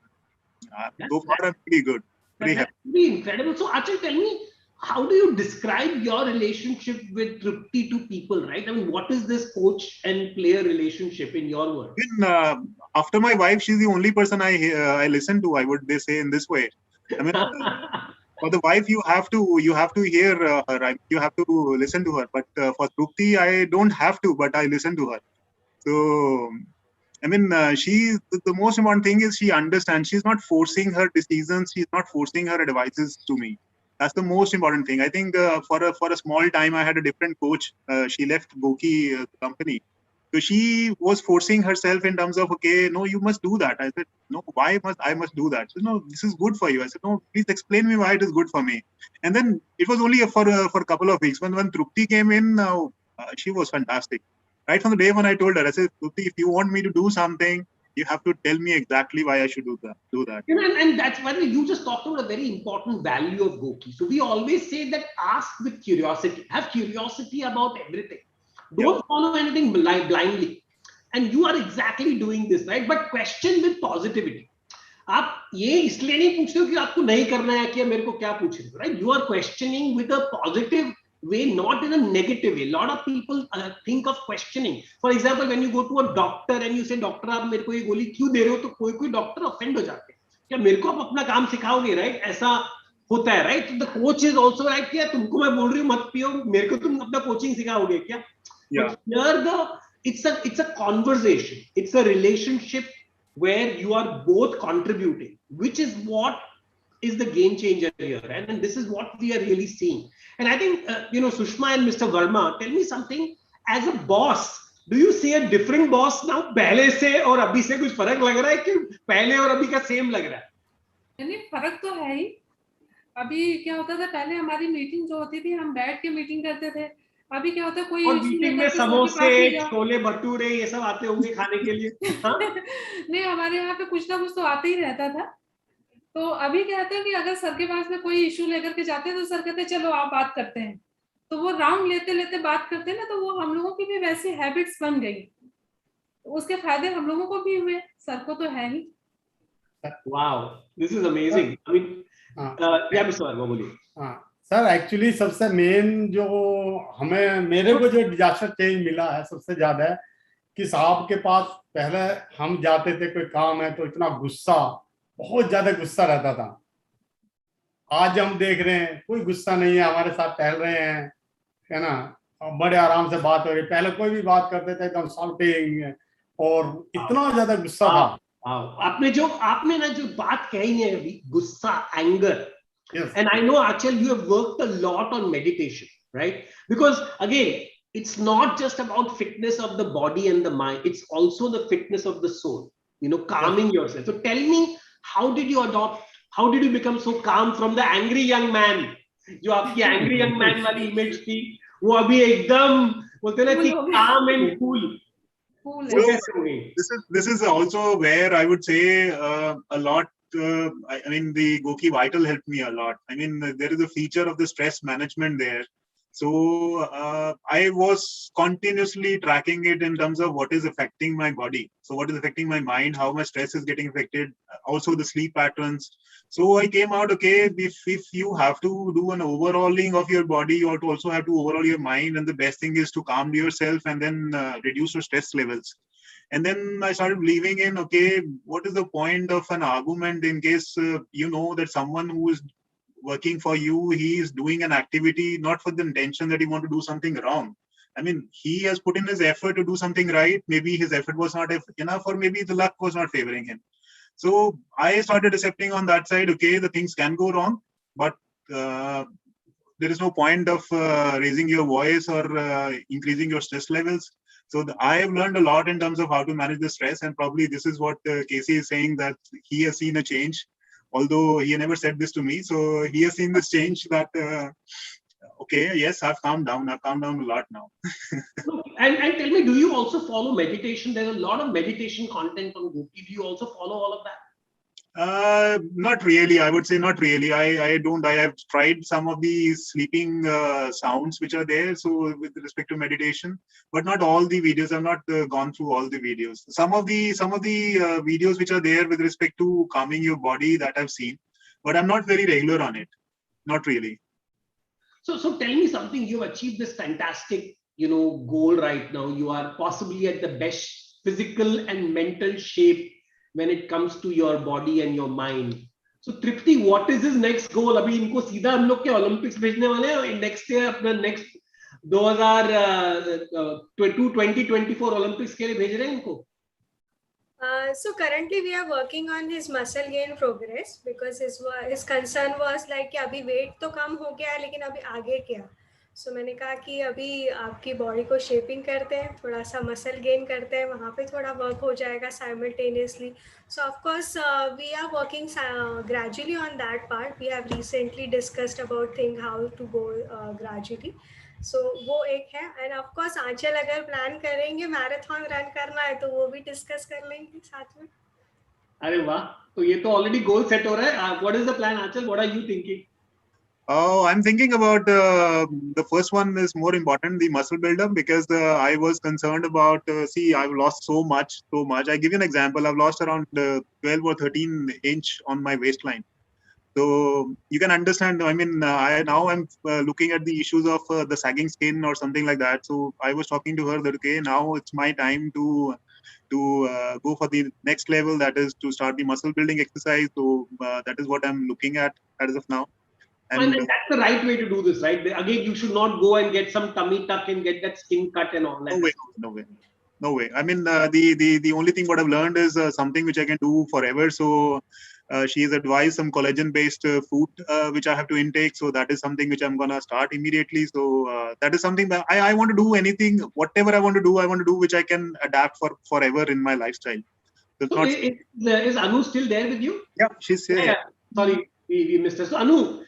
so far, I'm pretty good. Pretty happy. That's really incredible. So Achal, tell me, how do you describe your relationship with Tripti to people, right? I mean, what is this coach and player relationship in your world? After my wife, she's the only person I listen to. I would say in this way. I mean, for the wife, you have to hear her. You have to listen to her. But for Trupti, I don't have to, but I listen to her. So I mean, the most important thing is she understands. She's not forcing her decisions. She's not forcing her advices to me. That's the most important thing. I think for a small time, I had a different coach. She left GOQii company. So she was forcing herself in terms of, okay, no, you must do that. I said, no, why must I do that? So no, this is good for you. I said, no, please explain me why it is good for me. And then it was only for a couple of weeks. When Trupti came in, she was fantastic. Right from the day when I told her, I said, Trupti, if you want me to do something, you have to tell me exactly why I should do that. And that's why you just talked about a very important value of GOQii. So we always say that ask with curiosity. Have curiosity about everything. Don't follow anything blindly. And you are exactly doing this, right? But question with positivity. आप ये इसलिए नहीं पूछते हो कि आपको नहीं करना है कि मेरे को क्या पूछ रहे हो, right? You are questioning with a positive way, not in a negative way. A lot of people think of questioning. For example, when you go to a doctor and you say, doctor आप मेरे को ये गोली क्यों दे रहे हो, तो कोई डॉक्टर ऑफेंड हो जाते हैं, क्या मेरे को आप अपना काम सिखाओगे, राइट? ऐसा होता है, right? The coach is also right, क्या तुमको मैं बोल रही हूँ मत पियो, मेरे को तुम अपना कोचिंग सिखाओगे क्या? It's a conversation, it's a relationship where you are both contributing, which is what is the game changer here, and this is what we are really seeing. And I think Sushma and Mr. Verma, tell me something. As a boss, do you see a different boss now? पहले से और अभी से कुछ फर्क लग रहा है कि पहले और अभी का सेम लग रहा है? नहीं, फर्क तो है ही. अभी क्या होता था, पहले हमारी मीटिंग जो होती थी, हम बैठ के मीटिंग करते थे. अभी क्या होता है, कोई मीटिंग में समोसे, छोले भटूरे ये सब आते होंगे खाने के लिए. नहीं, हमारे यहाँ पे कुछ ना कुछ तो आते ही रहता था. तो अभी क्या होता है कि अगर सर के पास में कोई इशू लेकर के जाते हैं तो सर कहते हैं चलो आप बात करते हैं. तो वो राउंड लेते लेते बात करते ना, तो वो हम लोगों की भी वैसी हैबिट्स बन गई, तो उसके फायदे हम लोगों को भी हुए, सर को तो है ही। Wow, this is amazing. I mean, yeah, Mr. Verma, बोलिए. हाँ सर, एक्चुअली सबसे मेन जो मेरे को जो डिजास्टर चेंज मिला है सबसे ज्यादा है कि साहब के पास पहले हम जाते थे, कोई काम है तो इतना गुस्सा, बहुत ज्यादा गुस्सा रहता था। आज हम देख रहे हैं कोई गुस्सा नहीं है, हमारे साथ टहल रहे हैं, है ना, और बड़े आराम से बात हो रही। पहले कोई भी बात करते थे एकदम शाउटिंग, और इतना ज्यादा गुस्सा था। आपने ना जो बात कही है अभी, गुस्सा, anger, Yes. and I know Achal, you have worked a lot on meditation, right? Because again, it's not just about fitness of the body and the mind, it's also the fitness of the soul, calming yourself. So tell me, how did you become so calm from the angry young man? जो आपकी angry young man वाली image थी, वो अभी एकदम बोलते ना कि calm and cool. So this is also where I would say a lot. I mean, the GOQii Vital helped me a lot. I mean, there is a feature of the stress management there. So I was continuously tracking it in terms of what is affecting my body. So what is affecting my mind, how my stress is getting affected, also the sleep patterns. So I came out, okay, if you have to do an overhauling of your body, you also have to overhaul your mind. And the best thing is to calm yourself and then reduce your stress levels. And then I started believing in, okay, what is the point of an argument in case you know that someone who is working for you, he is doing an activity not for the intention that he want to do something wrong. I mean, he has put in his effort to do something right. Maybe his effort was not enough, or maybe the luck was not favoring him. So I started accepting on that side, okay, the things can go wrong, but there is no point of raising your voice or increasing your stress levels. So I have learned a lot in terms of how to manage the stress, and probably this is what Casey is saying, that he has seen a change, although he never said this to me. So he has seen this change that, okay, yes, I've calmed down a lot now. and tell me, do you also follow meditation? There's a lot of meditation content on GOQii. Do you also follow all of that? Not really. I would say not really. I don't. I have tried some of the sleeping sounds which are there. So with respect to meditation, but not all the videos. I've not gone through all the videos. Some of the videos which are there with respect to calming your body, that I've seen, but I'm not very regular on it. Not really. So tell me something. You've achieved this fantastic, goal right now. You are possibly at the best physical and mental shape when it comes to your body and your mind. So Tripti, what is his next goal? अभी इनको सीधा हम लोग के Olympics भेजने वाले हैं next year, अपना next 2024 Olympics के लिए भेज रहे हैं इनको? So currently we are working on his muscle gain progress, because his concern was like कि अभी weight तो कम हो गया है, लेकिन अभी आगे क्या? So मैंने कहा कि अभी आपकी बॉडी को शेपिंग करते हैं, थोड़ा सा मसल गेन करते हैं, वहाँ पे थोड़ा वर्क हो जाएगा simultaneously. So of course we are working gradually on that part. We have recently discussed about how to go gradually. So वो एक है. And of course आंचल अगर प्लान करेंगे मैराथन रन करना है तो वो भी डिस्कस कर लेंगे साथ में. अरे वाह, तो ये तो ऑलरेडी गोल सेट हो रहा है. What is the plan, Achal? What are you thinking? Oh, I'm thinking about the first one is more important, the muscle buildup, because I was concerned about, see, I've lost so much. I give you an example. I've lost around 12 or 13 inch on my waistline. So you can understand, I mean, I'm looking at the issues of the sagging skin or something like that. So I was talking to her that, okay, now it's my time to go for the next level, that is to start the muscle building exercise. So that is what I'm looking at as of now. And that's the right way to do this, right? Again, you should not go and get some tummy tuck and get that skin cut and all that. No way. I mean, the only thing what I've learned is something which I can do forever. So she has advised some collagen-based food which I have to intake. So that is something which I'm gonna start immediately. So that is something that I want to do anything, whatever I want to do which I can adapt for forever in my lifestyle. So is Anu still there with you? Yeah, she's here. Yeah. Sorry, we missed her. So Anu,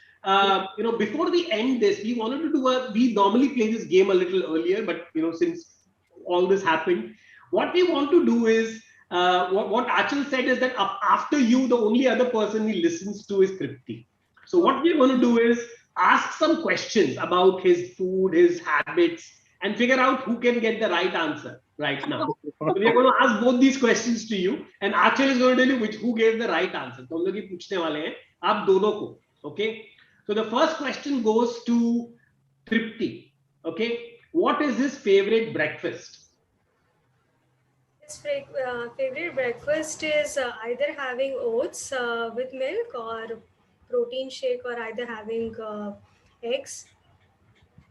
before we end this, we wanted to we normally play this game a little earlier, but since all this happened, what we want to do is, what Achal said is that after you, the only other person he listens to is Tripti. So what we're going to do is, ask some questions about his food, his habits, and figure out who can get the right answer right now. So we are going to ask both these questions to you, and Achal is going to tell you who gave the right answer. तो हम लोग ये पूछने वाले हैं आप दोनों को. Okay. So the first question goes to Tripti. Okay. What is his favorite breakfast? His favorite breakfast is either having oats with milk or protein shake, or either having eggs.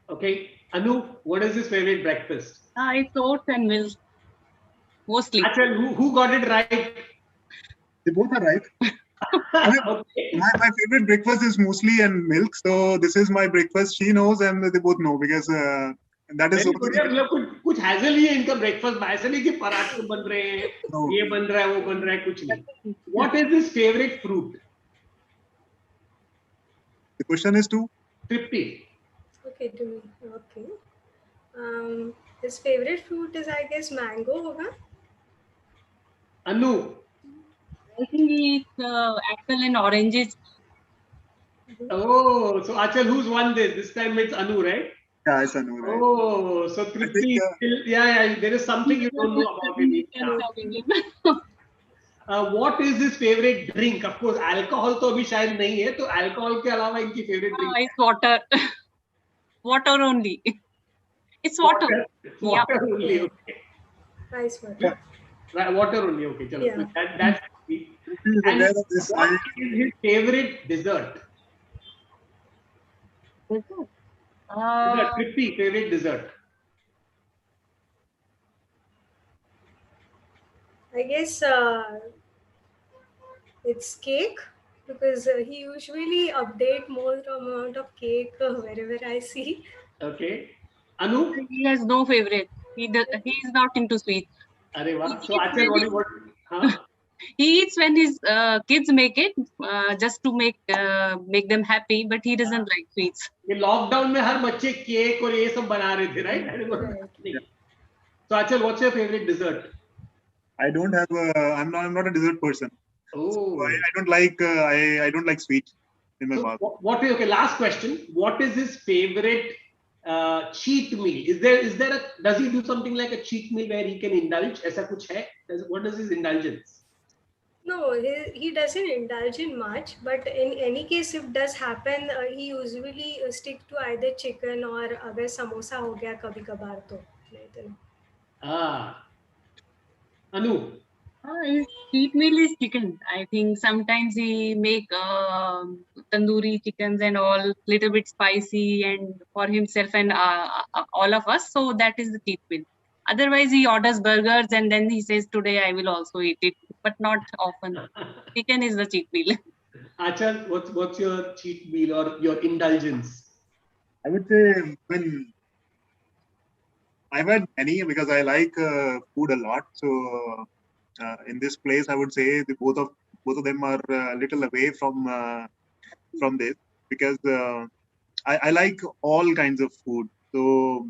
Okay. Anu, what is his favorite breakfast? It's oats and milk. Mostly. Achal, who got it right? They both are right. I mean, Okay. my favorite breakfast is muesli and milk. So this is my breakfast. She knows and they both know because that is. Very good. मतलब कुछ hassle ही है इनका breakfast में. ऐसा नहीं कि पराठे बन रहे हैं, ये बन रहा है, वो बन रहा है, कुछ नहीं. What is his favorite fruit? The question is to Tripti. Okay, to me. Okay. His favorite fruit is, I guess, mango hoga. Anu. I think it's apple and oranges. Oh, so Achal, who's won this? This time it's Anu, right? yeah, it's Anu, right? Oh, so Tripti, yeah, there is something you don't know about him. What is his favorite drink? Of course, alcohol तो अभी शायद नहीं है, तो alcohol के अलावा इनकी favorite drink. It's water. Water only. It's water. Water only, okay. Nice water. Right, water only, okay. Chalo. Yeah. So that's and what is his favorite dessert? Tripti, favorite dessert. I guess it's cake, because he usually update more amount of cake wherever I see. Okay. Anu? He has no favorite. He is not into sweets. Arey wah. So Achal, what? Huh? He eats when his kids make it, just to make them happy, but he doesn't like sweets. ये lockdown में हर बच्चे cake और ये सब बना रहे थे, right? So Achal, what's your favorite dessert? I don't have. I'm not a dessert person. Oh. So I don't like. I don't like sweet in my mouth. What is okay? Last question. What is his favorite cheat meal? Is there a? Does he do something like a cheat meal where he can indulge? ऐसा कुछ है? What is his indulgence? No, he doesn't indulge in much, but in any case, if does happen, he usually stick to either chicken or अगर समोसा हो गया कभी कभार तो नहीं तो नहीं. Ah. Anu. His cheat meal is chicken. I think sometimes he make tandoori chickens and all, little bit spicy, and for himself and all of us. So that is the cheat meal. Otherwise, he orders burgers and then he says, "Today I will also eat it," but not often. Chicken is the cheat meal. Achal, what's your cheat meal or your indulgence? I would say when I've had many because I like food a lot. So in this place, I would say both of them are a little away from this because I like all kinds of food. So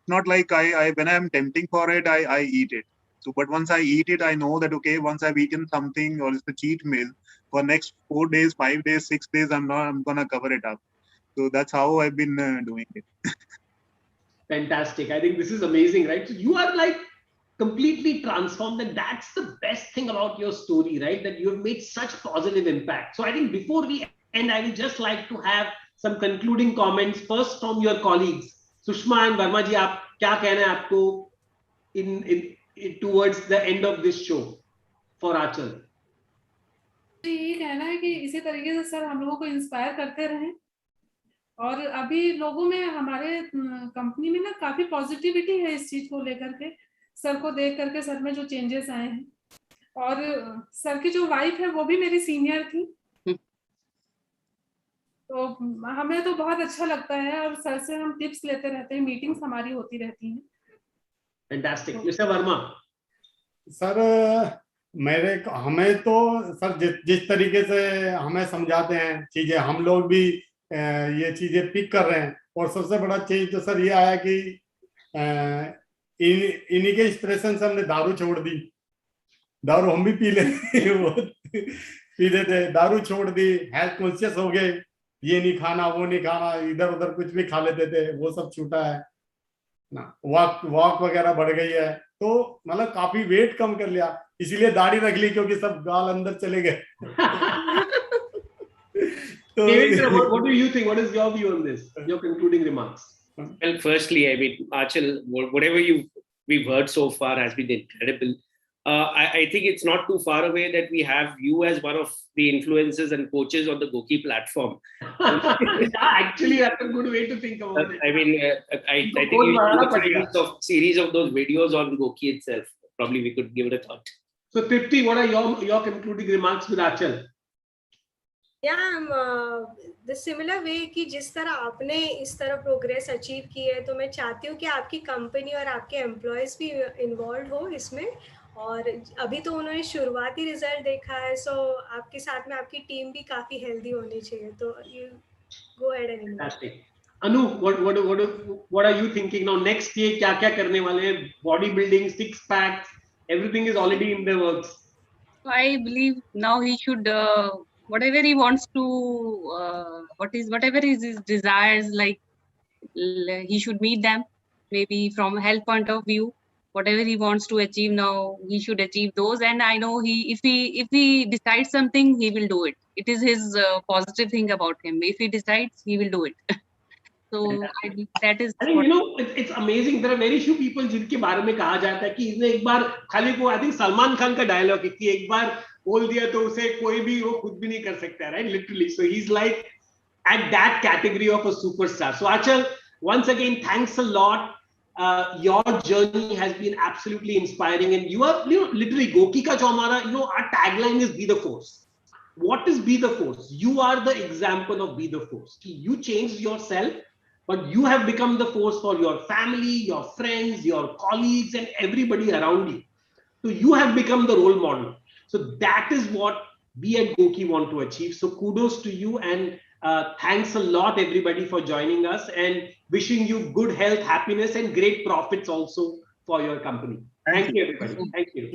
not like I when I'm tempting for it, I eat it. So but once I eat it, I know that okay, once I've eaten something or it's a cheat meal for next 4 days, 5 days, 6 days, I'm gonna cover it up. So that's how I've been doing it. Fantastic. I think this is amazing, right? So you are like completely transformed, and that's the best thing about your story, right? That you have made such positive impact. So I think before we end, I would just like to have some concluding comments first from your colleagues. Sushma and Verma ji, आप क्या कहना है आपको in towards the end of this show for Achal? तो ये कहना है कि इसी तरीके से सर हम लोगों को इंस्पायर करते रहें, और अभी लोगों में हमारे कंपनी में ना काफी पॉजिटिविटी है इस चीज को लेकर के, सर को देख करके सर में जो चेंजेस आए हैं, और सर की जो वाइफ है वो भी मेरी सीनियर थी, तो हमें तो बहुत अच्छा लगता है, और सर से हम टिप्स लेते रहते हैं, मीटिंग्स हमारी होती रहती हैं. Fantastic. Mr. Verma. सर हमें तो सर जिस तरीके से हमें समझाते हैं चीजें, हम लोग भी ये चीजें पिक कर रहे हैं, और सबसे बड़ा चीज तो सर ये आया कि इन्हीं के इंस्पिरेशन से हमने दारू छोड़ दी. दारू हम भी पी लेते वो पीते थे, दारू छोड़ दी, हेल्थ कॉन्शियस हो गए, ये नहीं खाना, वो नहीं खाना, इधर उधर कुछ भी खा लेते थे, वो सब छूटा है ना। वॉक वगैरह बढ़ गई है, तो मतलब काफी वेट कम कर लिया, इसीलिए दाढ़ी रख ली क्योंकि सब गाल अंदर चले गए। तो David, what do you think? What is your view on this? Your concluding remarks. Well, firstly, I mean, Achal, whatever we've heard so far has been incredible. I think it's not too far away that we have you as one of the influencers and coaches on the GOQii platform. Actually, that's a good way to think about it. I mean, I think you should do a series of those videos on GOQii itself. Probably we could give it a thought. So, Tripti, what are your concluding remarks with Achal? Yeah, the similar way कि जिस तरह आपने इस तरह progress achieve की है, तो मैं चाहती हूँ कि आपकी कंपनी और आपके एम्प्लॉयज भी इन्वॉल्व हो इसमें। और अभी तो उन्होंने शुरुआती रिजल्ट देखा है, सो आपके साथ में आपकी टीम भी काफी हेल्दी होनी चाहिए। तो you go ahead and Fantastic. Anu, what are you thinking now? Next year क्या क्या करने वाले हैं? Body building, six packs, everything is already in the works. I believe now he should whatever he wants to whatever is his desires, like he should meet them. Maybe from a health point of view, whatever he wants to achieve now, he should achieve those. And I know if he decides something, he will do it. It is his positive thing about him. If he decides, he will do it. So that is. I think it's amazing. There are very few people जिनके बारे में कहा जाता है कि इसने एक बार खाली वो I think सलमान खान का डायलॉग है कि एक बार बोल दिया तो उसे कोई भी वो खुद भी नहीं कर सकता, right? Literally. So he's like at that category of a superstar. So Achal, once again, thanks a lot. Your journey has been absolutely inspiring, and you are literally GOQii का जो हमारा our tagline is be the force. What is be the force? You are the example of be the force. You changed yourself, but you have become the force for your family, your friends, your colleagues, and everybody around you. So you have become the role model. So that is what we at GOQii want to achieve. So kudos to you, and thanks a lot everybody for joining us, and wishing you good health, happiness, and great profits also for your company. Thank you everybody. Thank you.